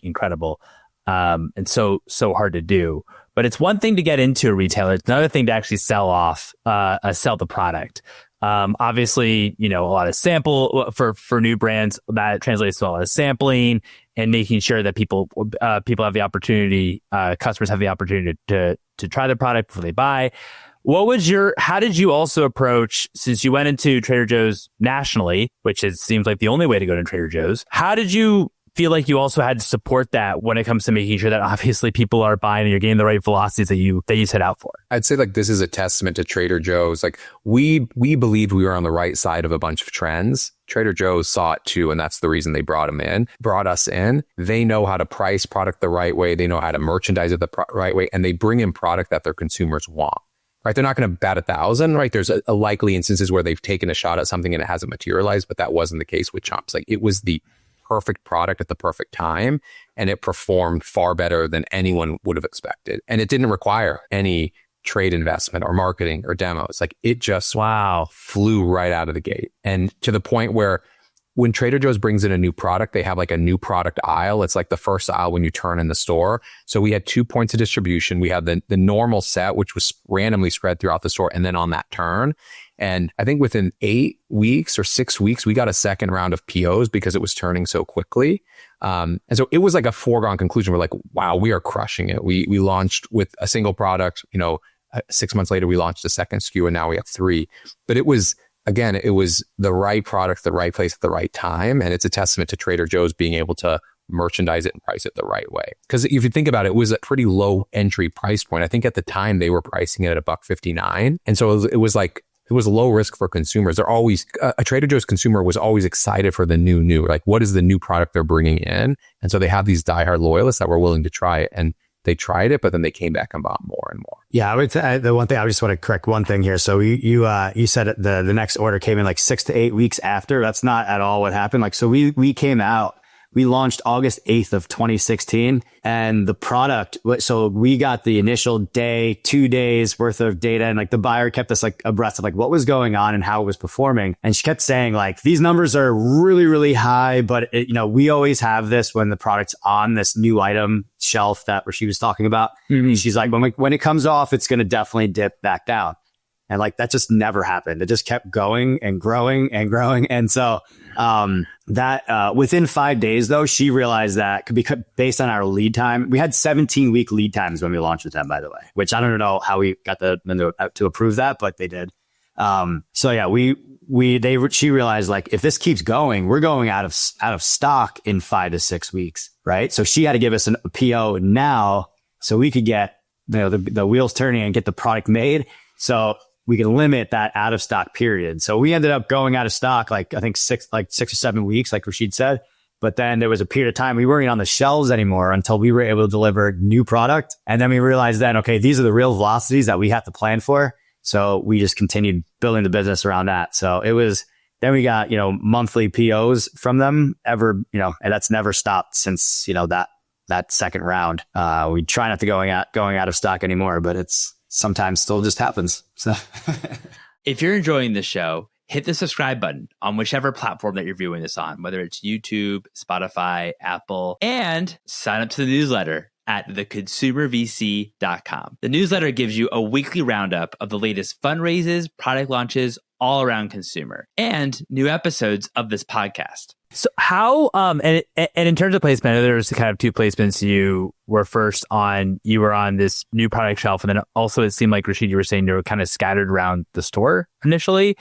incredible, and so hard to do. But it's one thing to get into a retailer; it's another thing to actually sell the product. Obviously, a lot of sample for new brands that translates to a lot of sampling and making sure that people have the opportunity, customers have the opportunity to try the product before they buy. How did you also approach, since you went into Trader Joe's nationally, which seems like the only way to go to Trader Joe's, how did you feel like you also had to support that when it comes to making sure that obviously people are buying and you're getting the right velocities that you set out for? I'd say this is a testament to Trader Joe's. We believed we were on the right side of a bunch of trends. Trader Joe's saw it too, and that's the reason they brought us in. They know how to price product the right way. They know how to merchandise it the right way, and they bring in product that their consumers want. Right? They're not going to bat 1,000, right? There's a likely instances where they've taken a shot at something and it hasn't materialized, but that wasn't the case with Chomps. It was the perfect product at the perfect time, and it performed far better than anyone would have expected. And it didn't require any trade investment or marketing or demos. It just flew right out of the gate. And to the point where when Trader Joe's brings in a new product, they have a new product aisle. It's the first aisle when you turn in the store. So we had 2 points of distribution. We had the normal set, which was randomly spread throughout the store, and then on that turn. And I think within 8 weeks or 6 weeks, we got a second round of POs because it was turning so quickly. And so it was a foregone conclusion. We're wow, we are crushing it. We launched with a single product, 6 months later, we launched a second SKU, and now we have 3. But it was the right product, the right place at the right time. And it's a testament to Trader Joe's being able to merchandise it and price it the right way. Because if you think about it, it was a pretty low entry price point. I think at the time they were pricing it at $1.59. And so it was low risk for consumers. They're always, a Trader Joe's consumer was always excited for the new, what is the new product they're bringing in? And so they have these diehard loyalists that were willing to try it. And they tried it, but then they came back and bought more and more. Yeah, I would say the one thing, I just want to correct one thing here. So you said the next order came in 6 to 8 weeks after. That's not at all what happened. So we came out. We launched August 8th of 2016, and the product, so we got the initial day, 2 days worth of data, and the buyer kept us abreast of what was going on and how it was performing. And she kept saying these numbers are really, really high, but we always have this when the product's on this new item shelf that she was talking about. Mm-hmm. She's like, when it comes off, it's going to definitely dip back down. And that just never happened. It just kept going and growing and growing. And so, within 5 days though, she realized that could be based on our lead time. We had 17-week lead times when we launched with them, by the way, which I don't know how we got to approve that, but they did. So yeah, she realized if this keeps going, we're going out of stock in 5 to 6 weeks. Right. So she had to give us a PO now so we could get, the wheels turning and get the product made. So we can limit that out of stock period. So we ended up going out of stock, I think 6 or 7 weeks, like Rashid said. But then there was a period of time we weren't on the shelves anymore until we were able to deliver new product. And then we realized okay, these are the real velocities that we have to plan for. So we just continued building the business around that. So then we got, monthly POs from them and that's never stopped since, that second round. We try not to going out of stock anymore, but it's sometimes still just happens. So if you're enjoying this show, hit the subscribe button on whichever platform that you're viewing this on, whether it's YouTube, Spotify, Apple, and sign up to the newsletter at theconsumervc.com. The newsletter gives you a weekly roundup of the latest fundraisers, product launches, all around consumer, and new episodes of this podcast. So how, and in terms of placement, there's kind of two placements. You were first on, you were on this new product shelf. And then also it seemed like, Rashid, you were saying you were kind of scattered around the store initially.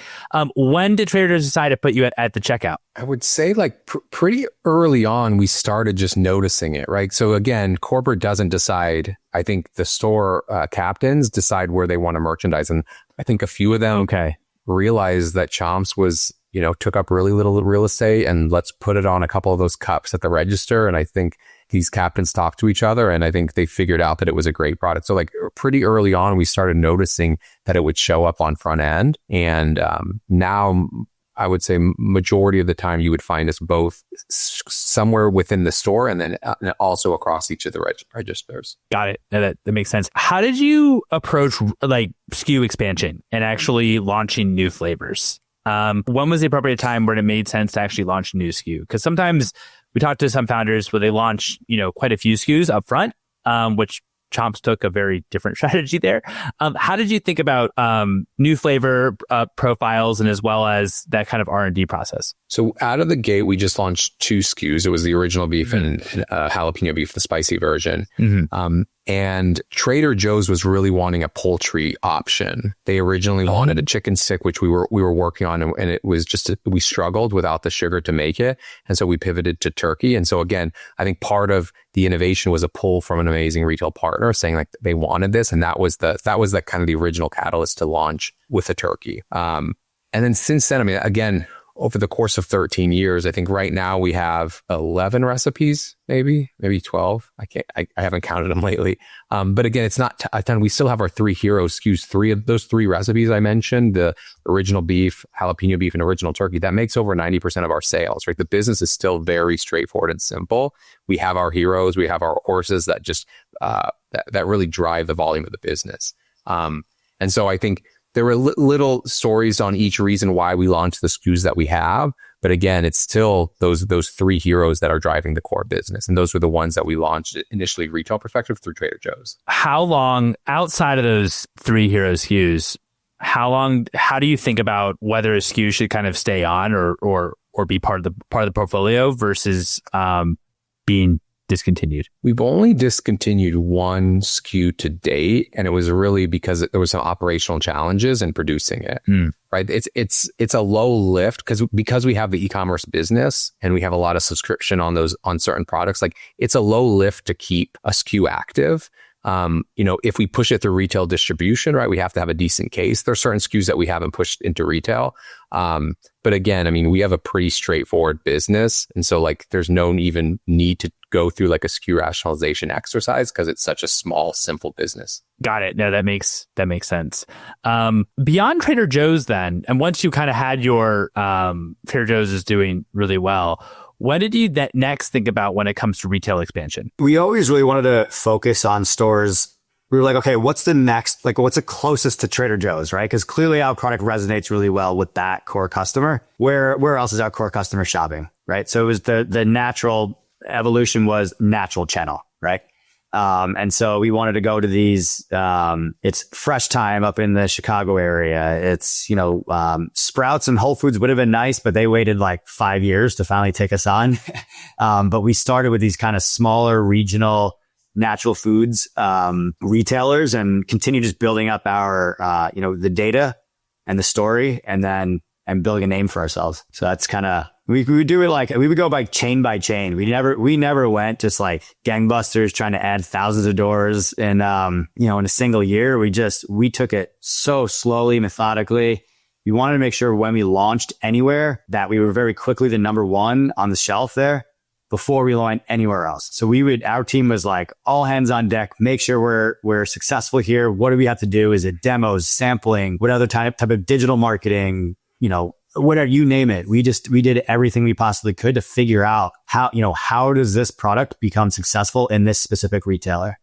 When did Trader Joe's decide to put you at the checkout? I would say like pretty early on, we started just noticing it, right? So again, corporate doesn't decide. I think the store captains decide where they want to merchandise. And I think a few of them realized that Chomps was, took up really little real estate, and let's put it on a couple of those cups at the register. And I think these captains talked to each other, and I think they figured out that it was a great product. So like pretty early on, we started noticing that it would show up on front end. And now I would say majority of the time you would find us both somewhere within the store and then also across each of the registers. Got it. That makes sense. How did you approach like SKU expansion and actually launching new flavors? When was the appropriate time when it made sense to actually launch a new SKU? Because sometimes we talk to some founders where they launch, quite a few SKUs up front, which Chomps took a very different strategy there. How did you think about new flavor profiles and as well as that kind of R&D process? So out of the gate, we just launched 2 SKUs. It was the original beef and jalapeno beef, the spicy version. And Trader Joe's was really wanting a poultry option. They originally wanted a chicken stick, which we were working on, and it was just we struggled without the sugar to make it, and so we pivoted to turkey. And so again, I think part of the innovation was a pull from an amazing retail partner saying like they wanted this, and that was the kind of the original catalyst to launch with the turkey. And then since then, I mean, again, over the course of 13 years, I think right now we have 11 recipes, maybe 12. I haven't counted them lately. But again, it's not a ton. We still have our 3 hero SKUs. 3 of those 3 recipes I mentioned, the original beef, jalapeno beef, and original turkey, that makes over 90% of our sales, right? The business is still very straightforward and simple. We have our heroes. We have our horses that just, that really drive the volume of the business. And so I think there were little stories on each reason why we launched the SKUs that we have. But again, it's still those 3 heroes that are driving the core business. And those were the ones that we launched initially retail perspective through Trader Joe's. How long outside of those 3 hero SKUs, how do you think about whether a SKU should kind of stay on or be part of the portfolio versus being discontinued? We've only discontinued 1 SKU to date, and it was really because there was some operational challenges in producing it. Right? It's a low lift because we have the e-commerce business and we have a lot of subscription on certain products. Like it's a low lift to keep a SKU active. If we push it through retail distribution, right, we have to have a decent case. There are certain SKUs that we haven't pushed into retail. But again, I mean, we have a pretty straightforward business. And so like, there's no even need to go through like a SKU rationalization exercise because it's such a small, simple business. Got it. No, that makes sense. Beyond Trader Joe's then, and once you kind of had your, Trader Joe's is doing really well, what did you next think about when it comes to retail expansion? We always really wanted to focus on stores. We were like, okay, what's the next, like what's the closest to Trader Joe's, right? Because clearly our product resonates really well with that core customer. Where else is our core customer shopping, right? So it was the natural evolution was natural channel, right? And so we wanted to go to these, it's Fresh Time up in the Chicago area. It's, Sprouts and Whole Foods would have been nice, but they waited like 5 years to finally take us on. But we started with these kind of smaller regional natural foods, retailers and continue just building up our, the data and the story and building a name for ourselves. So that's kind of, we would do it like, we would go by chain. We never went just like gangbusters trying to add thousands of doors in a single year. We took it so slowly, methodically. We wanted to make sure when we launched anywhere that we were very quickly the number 1 on the shelf there before we went anywhere else. So our team was like all hands on deck, make sure we're successful here. What do we have to do? Is it demos, sampling, what other type of digital marketing, whatever, you name it. We did everything we possibly could to figure out how does this product become successful in this specific retailer?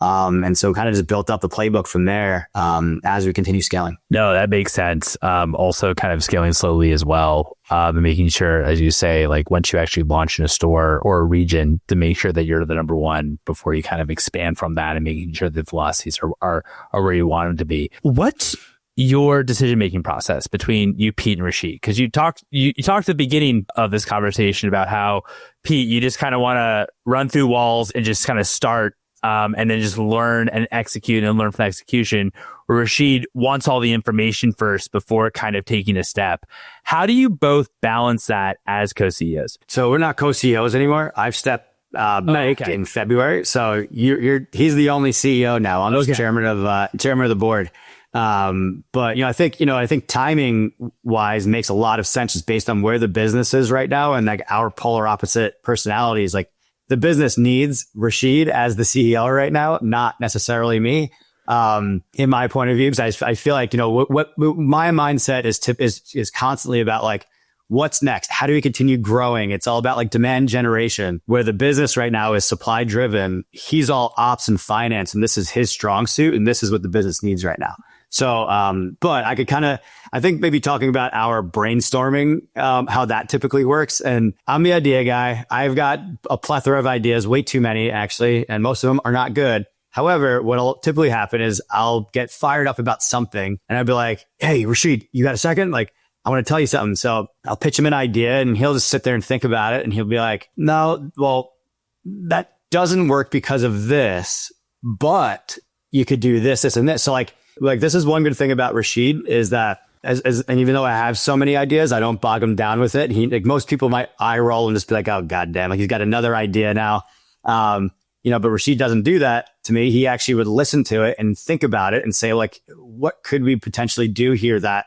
And so kind of just built up the playbook from there as we continue scaling. No, that makes sense. Also kind of scaling slowly as well. And making sure, as you say, like once you actually launch in a store or a region, to make sure that you're the number one before you kind of expand from that, and making sure the velocities are where you want them to be. What's your decision-making process between you, Pete, and Rashid? Because you talked at the beginning of this conversation about how, Pete, you just kind of want to run through walls and just kind of start and then just learn and execute and learn from execution. Where Rashid wants all the information first before kind of taking a step. How do you both balance that as co-CEOs? So we're not co-CEOs anymore. I've stepped back in February. So he's the only CEO now. I'm just chairman of the board. But I think timing wise makes a lot of sense just based on where the business is right now, and like our polar opposite personalities. Like the business needs Rashid as the CEO right now, not necessarily me. In my point of view, because I feel like, what my mindset is constantly about like, what's next? How do we continue growing? It's all about like demand generation, where the business right now is supply driven. He's all ops and finance, and this is his strong suit. And this is what the business needs right now. So, but I could I think maybe talking about our brainstorming, how that typically works. And I'm the idea guy. I've got a plethora of ideas, way too many actually, and most of them are not good. However, what'll typically happen is I'll get fired up about something and I'll be like, hey, Rashid, you got a second? Like, I want to tell you something. So I'll pitch him an idea and he'll just sit there and think about it. And he'll be like, no, well, that doesn't work because of this, but you could do this, this, and this. So like this is one good thing about Rashid is that and even though I have so many ideas, I don't bog him down with it. Like most people might eye roll and just be like, oh, goddamn, like he's got another idea now. But Rashid doesn't do that to me. He actually would listen to it and think about it and say, like, what could we potentially do here that,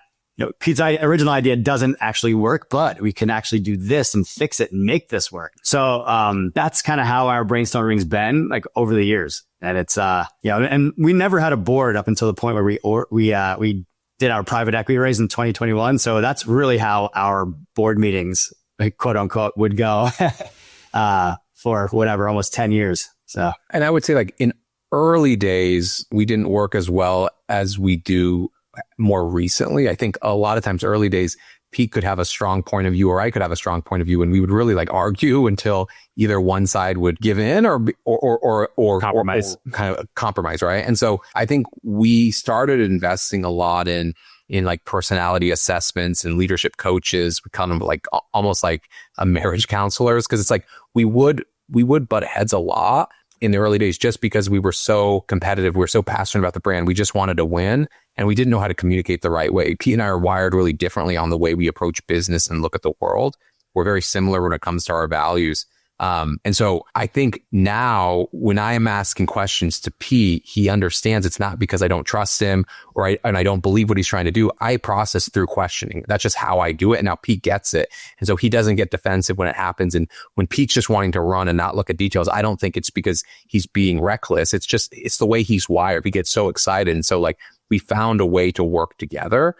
Pete's original idea doesn't actually work, but we can actually do this and fix it and make this work. So, that's kind of how our brainstorming's been like over the years. And it's, and we never had a board up until the point where we did our private equity raise in 2021. So that's really how our board meetings, like, quote unquote, would go, for whatever, almost 10 years. So, and I would say like in early days, we didn't work as well as we do more recently. I think a lot of times early days, Pete could have a strong point of view or I could have a strong point of view, and we would really like argue until either one side would give in or compromise, or kind of compromise. Right. And so I think we started investing a lot in like personality assessments and leadership coaches, kind of like almost like a marriage counselors. Cause it's like, we would butt heads a lot in the early days just because we were so competitive. We were so passionate about the brand. We just wanted to win and we didn't know how to communicate the right way. Pete and I are wired really differently on the way we approach business and look at the world. We're very similar when it comes to our values. And so I think now when I am asking questions to Pete, he understands it's not because I don't trust him or I don't believe what he's trying to do. I process through questioning. That's just how I do it. And now Pete gets it. And so he doesn't get defensive when it happens. And when Pete's just wanting to run and not look at details, I don't think it's because he's being reckless. It's the way he's wired. He gets so excited. And so like we found a way to work together.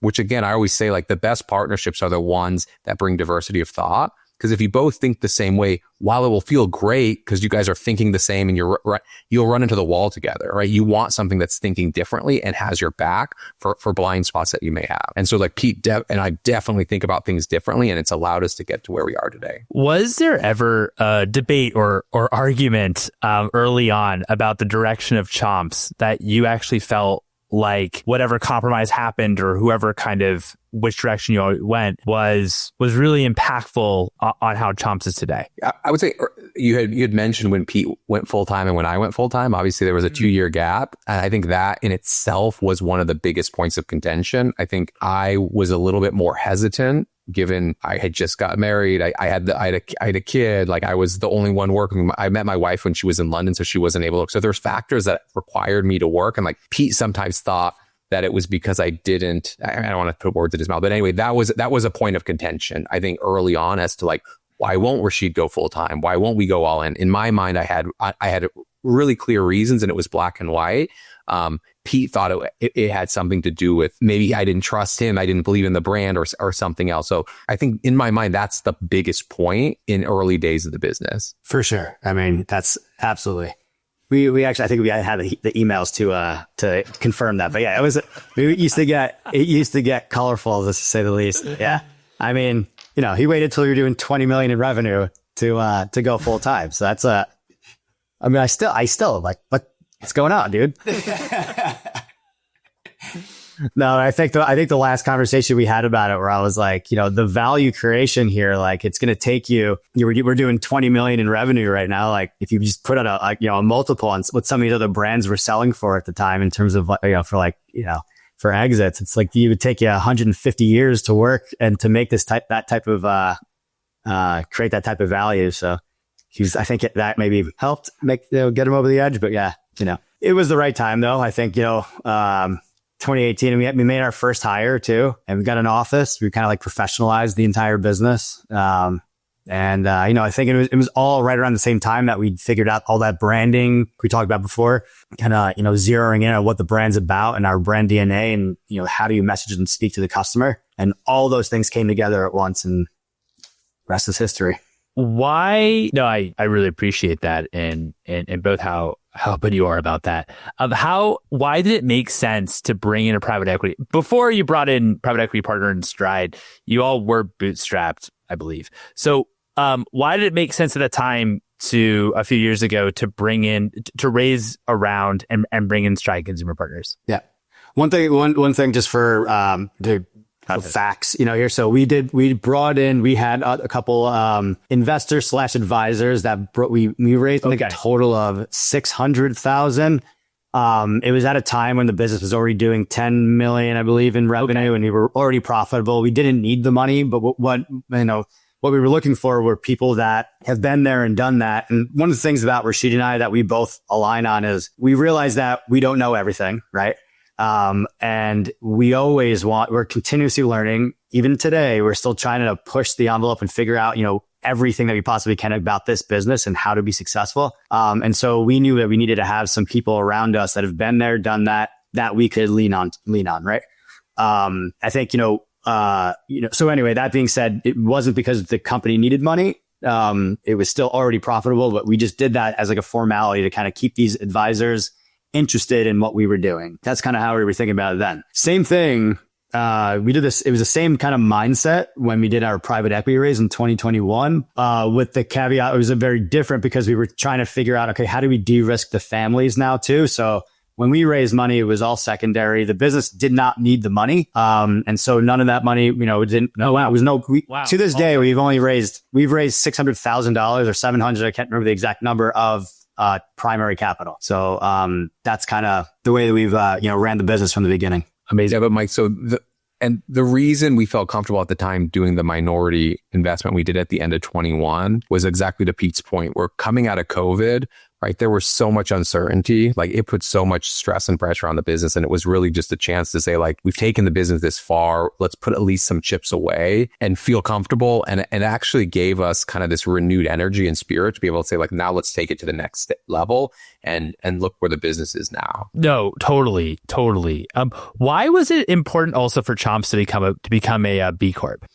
Which again, I always say like the best partnerships are the ones that bring diversity of thought. Because if you both think the same way, while it will feel great because you guys are thinking the same and you'll run into the wall together, right? You want something that's thinking differently and has your back for blind spots that you may have. And so like Pete and I definitely think about things differently, and it's allowed us to get to where we are today. Was there ever a debate or argument early on about the direction of Chomps that you actually felt like whatever compromise happened or whoever kind of which direction you all went was really impactful on how Chomps is today? I would say you had mentioned when Pete went full time and when I went full time. Obviously, there was a 2-year gap. And I think that in itself was one of the biggest points of contention. I think I was a little bit more hesitant given I had just got married. I had a kid. Like I was the only one working. I met my wife when she was in London, so she wasn't able to. So there's factors that required me to work. And like Pete sometimes thought that it was because I don't want to put words in his mouth, but anyway, that was a point of contention, I think, early on as to like, why won't Rashid go full time? Why won't we go all in? In my mind, I had really clear reasons, and it was black and white. Pete thought it had something to do with maybe I didn't trust him, I didn't believe in the brand or something else. So I think in my mind, that's the biggest point in early days of the business. For sure. I mean, that's absolutely. we actually, I think we had the emails to confirm that. But yeah, it used to get colorful, to say the least. Yeah. I mean, he waited till you were doing 20 million in revenue to go full time. So that's I still like, what's going on, dude? No, I think the last conversation we had about it, where I was like, the value creation here, like it's going to take we're doing 20 million in revenue right now. Like if you just put out a multiple on what some of these other brands were selling for at the time in terms of, for exits, it's like it would take you 150 years to work and to make create that type of value. So I think that maybe helped get him over the edge, but yeah, it was the right time though. I think, 2018, and we made our first hire too, and we got an office. We kind of like professionalized the entire business. I think it was all right around the same time that we figured out all that branding we talked about before, kind of, zeroing in on what the brand's about and our brand DNA, and, how do you message and speak to the customer, and all those things came together at once, and rest is history. Why? No, I really appreciate that, and both how open you are about that. Why did it make sense to bring in a private equity? Before you brought in private equity partner in Stride, you all were bootstrapped, I believe. So why did it make sense at that time a few years ago to raise a round and bring in Stride Consumer Partners? Yeah. One thing just for facts, here. So we had a couple investors / advisors that we raised a total of 600,000. It was at a time when the business was already doing 10 million, I believe, in revenue, and we were already profitable. We didn't need the money, but what we were looking for were people that have been there and done that. And one of the things about Rashid and I that we both align on is we realize that we don't know everything, right? And we're continuously learning. Even today, we're still trying to push the envelope and figure out, everything that we possibly can about this business and how to be successful. And so we knew that we needed to have some people around us that have been there, done that we could lean on, right? I think, so anyway, that being said, it wasn't because the company needed money. It was still already profitable, but we just did that as like a formality to kind of keep these advisors interested in what we were doing. That's kind of how we were thinking about it then. Same thing. We did this. It was the same kind of mindset when we did our private equity raise in 2021, with the caveat. It was a very different because we were trying to figure out, okay, how do we de-risk the families now too? So when we raised money, it was all secondary. The business did not need the money. And so none of that money, to this day, we've raised $600,000 or 700. I can't remember the exact number of primary capital. So that's kind of the way that we've ran the business from the beginning. Amazing. Yeah, but Mike, the reason we felt comfortable at the time doing the minority investment we did at the end of 21 was exactly to Pete's point. We're coming out of COVID, right? There was so much uncertainty, like it put so much stress and pressure on the business. And it was really just a chance to say, like, we've taken the business this far. Let's put at least some chips away and feel comfortable. And actually gave us kind of this renewed energy and spirit to be able to say, like, now let's take it to the next level and look where the business is now. No, totally. Why was it important also for Chomps to become a B Corp?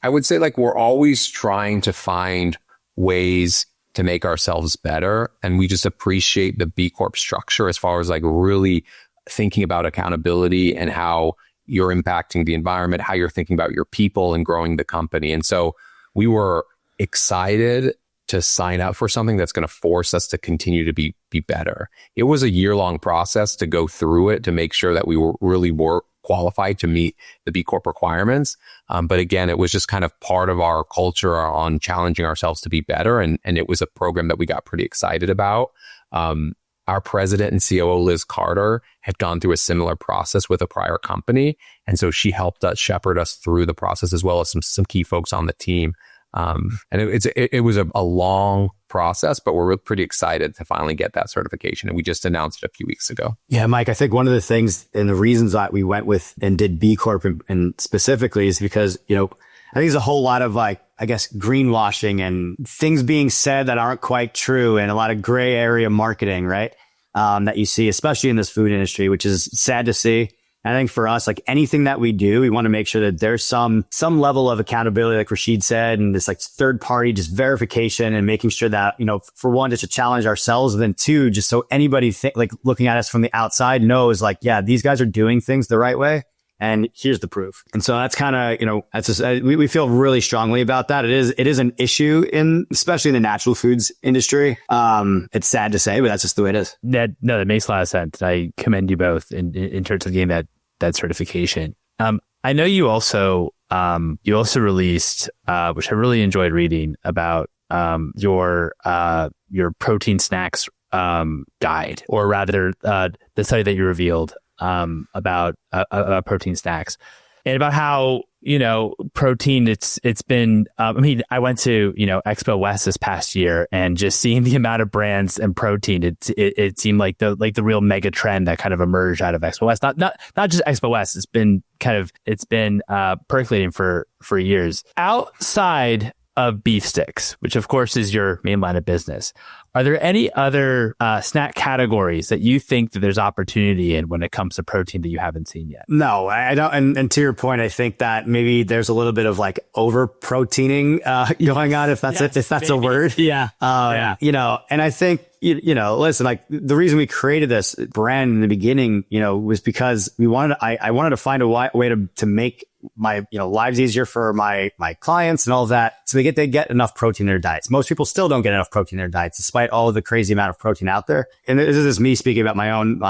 I would say, like, we're always trying to find ways to make ourselves better. And we just appreciate the B Corp structure as far as like really thinking about accountability and how you're impacting the environment, how you're thinking about your people and growing the company. And so we were excited to sign up for something that's going to force us to continue to be better. It was a year-long process to go through it to make sure that we were really more qualified to meet the B Corp requirements. But again, it was just kind of part of our culture on challenging ourselves to be better. And it was a program that we got pretty excited about. Our president and COO, Liz Carter, had gone through a similar process with a prior company. And so she helped us shepherd us through the process, as well as some key folks on the team. And it was a long process, but we're pretty excited to finally get that certification. And we just announced it a few weeks ago. Yeah, Mike, I think one of the things and the reasons that we went with and did B Corp and specifically is because, I think there's a whole lot of greenwashing and things being said that aren't quite true and a lot of gray area marketing, right? That you see, especially in this food industry, which is sad to see. And I think for us, like anything that we do, we want to make sure that there's some level of accountability, like Rashid said, and this like third party just verification and making sure that, you know, for one, just to challenge ourselves, and then two, just so anybody like looking at us from the outside knows like, yeah, these guys are doing things the right way. And here's the proof. And so that's kind of, you know, that's just, we feel really strongly about that. It is an issue especially in the natural foods industry. It's sad to say, but that's just the way it is. That makes a lot of sense. I commend you both in terms of getting that certification. I know you also released, which I really enjoyed reading about, your protein snacks, guide, or rather, the study that you revealed about protein snacks, and about how, you know, protein, it's been, I mean, I went to, you know, Expo West this past year, and just seeing the amount of brands and protein, it seemed like the real mega trend that kind of emerged out of Expo West. Not just Expo West. It's been percolating for years. Outside of beef sticks, which of course is your main line of business, are there any other snack categories that you think that there's opportunity in when it comes to protein that you haven't seen yet? No, I don't. And to your point, I think that maybe there's a little bit of like over proteining going on, if that's a word. Yeah. Yeah. You know, and I think, you know, listen, like the reason we created this brand in the beginning, you know, was because I wanted to find a way to make my, you know, lives easier for my clients and all of that. So they get enough protein in their diets. Most people still don't get enough protein in their diets, despite all of the crazy amount of protein out there. And this is me speaking about my own,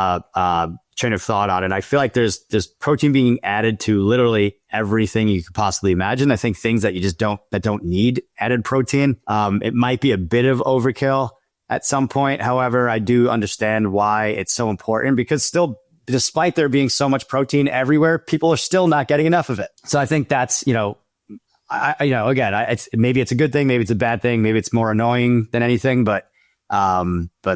train of thought on it. I feel like there's protein being added to literally everything you could possibly imagine. I think things that you just don't need added protein. It might be a bit of overkill at some point. However, I do understand why it's so important, because still, despite there being so much protein everywhere, people are still not getting enough of it. So I think that's, you know, maybe it's a good thing, maybe it's a bad thing, maybe it's more annoying than anything, but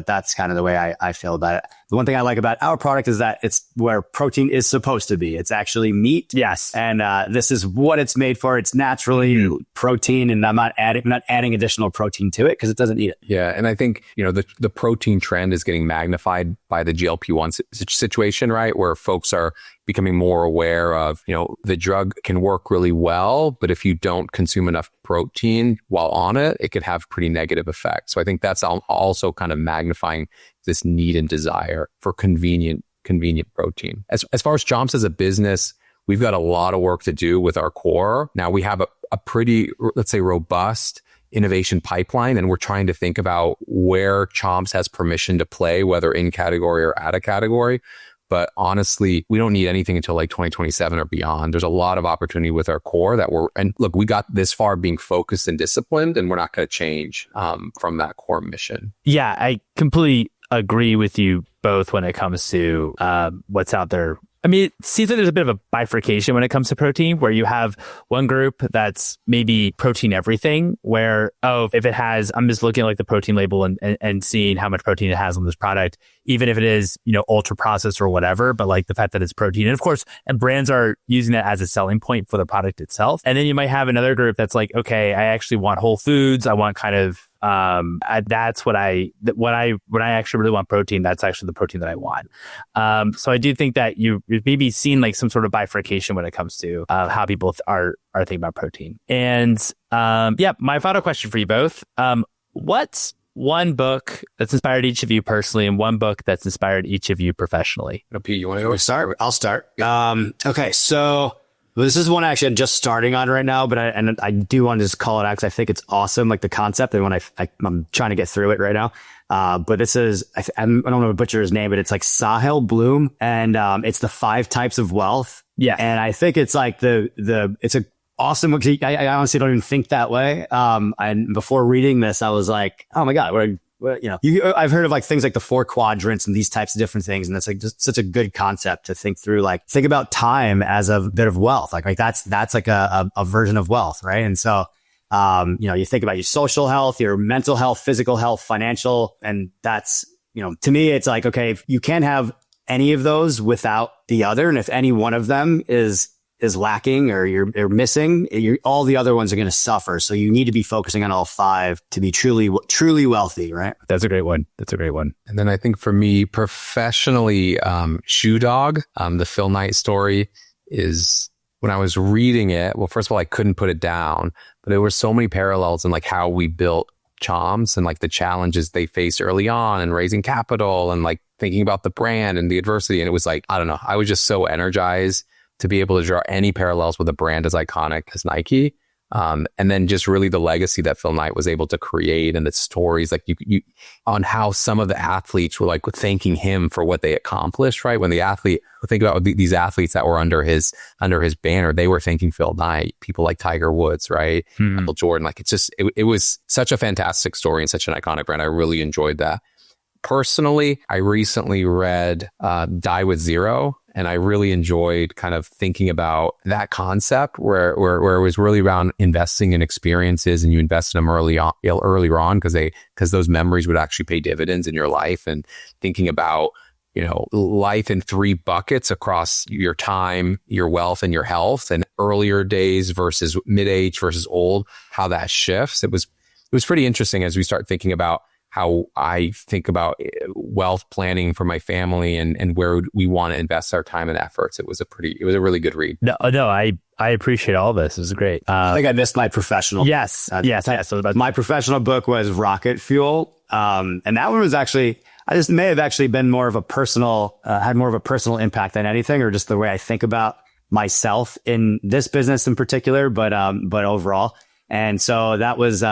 that's kind of the way I feel about it. The one thing I like about our product is that it's where protein is supposed to be. It's actually meat. Yes. And this is what it's made for. It's naturally protein, and I'm not adding additional protein to it because it doesn't need it. Yeah. And I think, you know, the protein trend is getting magnified by the GLP-1 situation, right? Where folks are becoming more aware of, you know, the drug can work really well, but if you don't consume enough protein while on it, it could have pretty negative effects. So I think that's also kind of magnifying this need and desire for convenient protein. As far as Chomps as a business, we've got a lot of work to do with our core. Now we have a pretty, let's say, robust innovation pipeline, and we're trying to think about where Chomps has permission to play, whether in category or out of category. But honestly, we don't need anything until like 2027 or beyond. There's a lot of opportunity with our core and look, we got this far being focused and disciplined, and we're not going to change from that core mission. Yeah, I completely agree with you both when it comes to what's out there. I mean, it seems like there's a bit of a bifurcation when it comes to protein, where you have one group that's maybe protein everything, where, if it has, I'm just looking at like the protein label and seeing how much protein it has on this product, even if it is, you know, ultra processed or whatever, but like the fact that it's protein. And of course, and brands are using that as a selling point for the product itself. And then you might have another group that's like, okay, I actually want whole foods. I want kind of, that's when I actually really want protein, that's actually the protein that I want. So I do think that you've maybe seen like some sort of bifurcation when it comes to how people are thinking about protein. And my final question for you both: what's one book that's inspired each of you personally, and one book that's inspired each of you professionally? Pete, you want to go? Start? I'll start. Okay, so this is one actually I'm just starting on right now, but I do want to just call it out because I think it's awesome, like the concept, and when I'm trying to get through it right now. But this is, I don't know to butcher his name, but it's like Sahel Bloom, and it's the 5 types of wealth. Yeah. And I think it's like it's a awesome book. I honestly don't even think that way. And before reading this, I was like, oh my God, I've heard of like things like the 4 quadrants and these types of different things. And that's like just such a good concept to think through, like think about time as a bit of wealth. Like that's like a version of wealth. Right. And so, you think about your social health, your mental health, physical health, financial, and that's, to me, it's like, okay, if you can't have any of those without the other. And if any one of them is is lacking or you're missing, all the other ones are going to suffer. So you need to be focusing on all 5 to be truly wealthy, right? That's a great one. And then I think for me professionally, Shoe Dog, the Phil Knight story is, when I was reading it, well, first of all, I couldn't put it down, but there were so many parallels in like how we built Chomps and like the challenges they faced early on and raising capital and like thinking about the brand and the adversity. And it was like, I don't know, I was just so energized to be able to draw any parallels with a brand as iconic as Nike. And then just really the legacy that Phil Knight was able to create and the stories like you on how some of the athletes were like thanking him for what they accomplished, right? When the athlete, think about these athletes that were under his banner, they were thanking Phil Knight, people like Tiger Woods, right? Michael Jordan. Like it was such a fantastic story and such an iconic brand. I really enjoyed that. Personally, I recently read Die with Zero, and I really enjoyed kind of thinking about that concept where it was really around investing in experiences, and you invest in them earlier on because those memories would actually pay dividends in your life, and thinking about, you know, life in 3 buckets across your time, your wealth, and your health, and earlier days versus mid-age versus old, how that shifts. It was pretty interesting as we start thinking about how I think about wealth planning for my family and where we want to invest our time and efforts. It was a really good read. No, I appreciate all this. It was great. I think I missed my professional. Yes. My professional book was Rocket Fuel. And that one was actually, this may have actually been more of a personal, had more of a personal impact than anything, or just the way I think about myself in this business in particular, but overall. And so that was,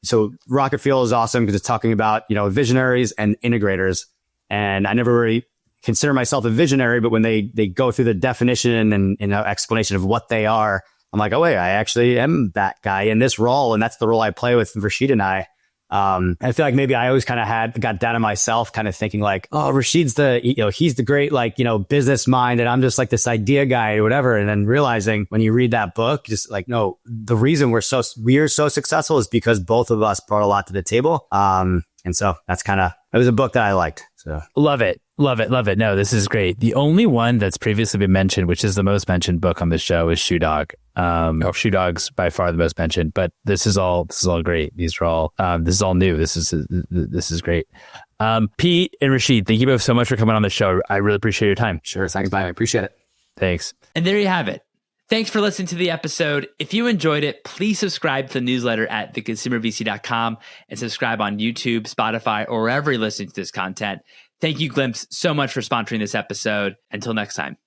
so Rocket Fuel is awesome because it's talking about, you know, visionaries and integrators. And I never really consider myself a visionary, but when they go through the definition and explanation of what they are, I'm like, oh wait, I actually am that guy in this role. And that's the role I play with Rashid and I. I feel like maybe I always kind of got down on myself, kind of thinking like, oh, Rashid's he's the great, like, you know, business mind, and I'm just like this idea guy or whatever. And then realizing when you read that book, just like, no, the reason we're so successful is because both of us brought a lot to the table. And so it was a book that I liked. So Love it. No, this is great. The only one that's previously been mentioned, which is the most mentioned book on the show, is Shoe Dog. Shoe Dog's by far the most mentioned, but this is all great. These are all, this is all new. This is great. Pete and Rashid, thank you both so much for coming on the show. I really appreciate your time. Sure. Thanks. Bye. I appreciate it. Thanks. And there you have it. Thanks for listening to the episode. If you enjoyed it, please subscribe to the newsletter at theconsumervc.com and subscribe on YouTube, Spotify, or wherever you're listening to this content. Thank you, Glimpse, so much for sponsoring this episode. Until next time.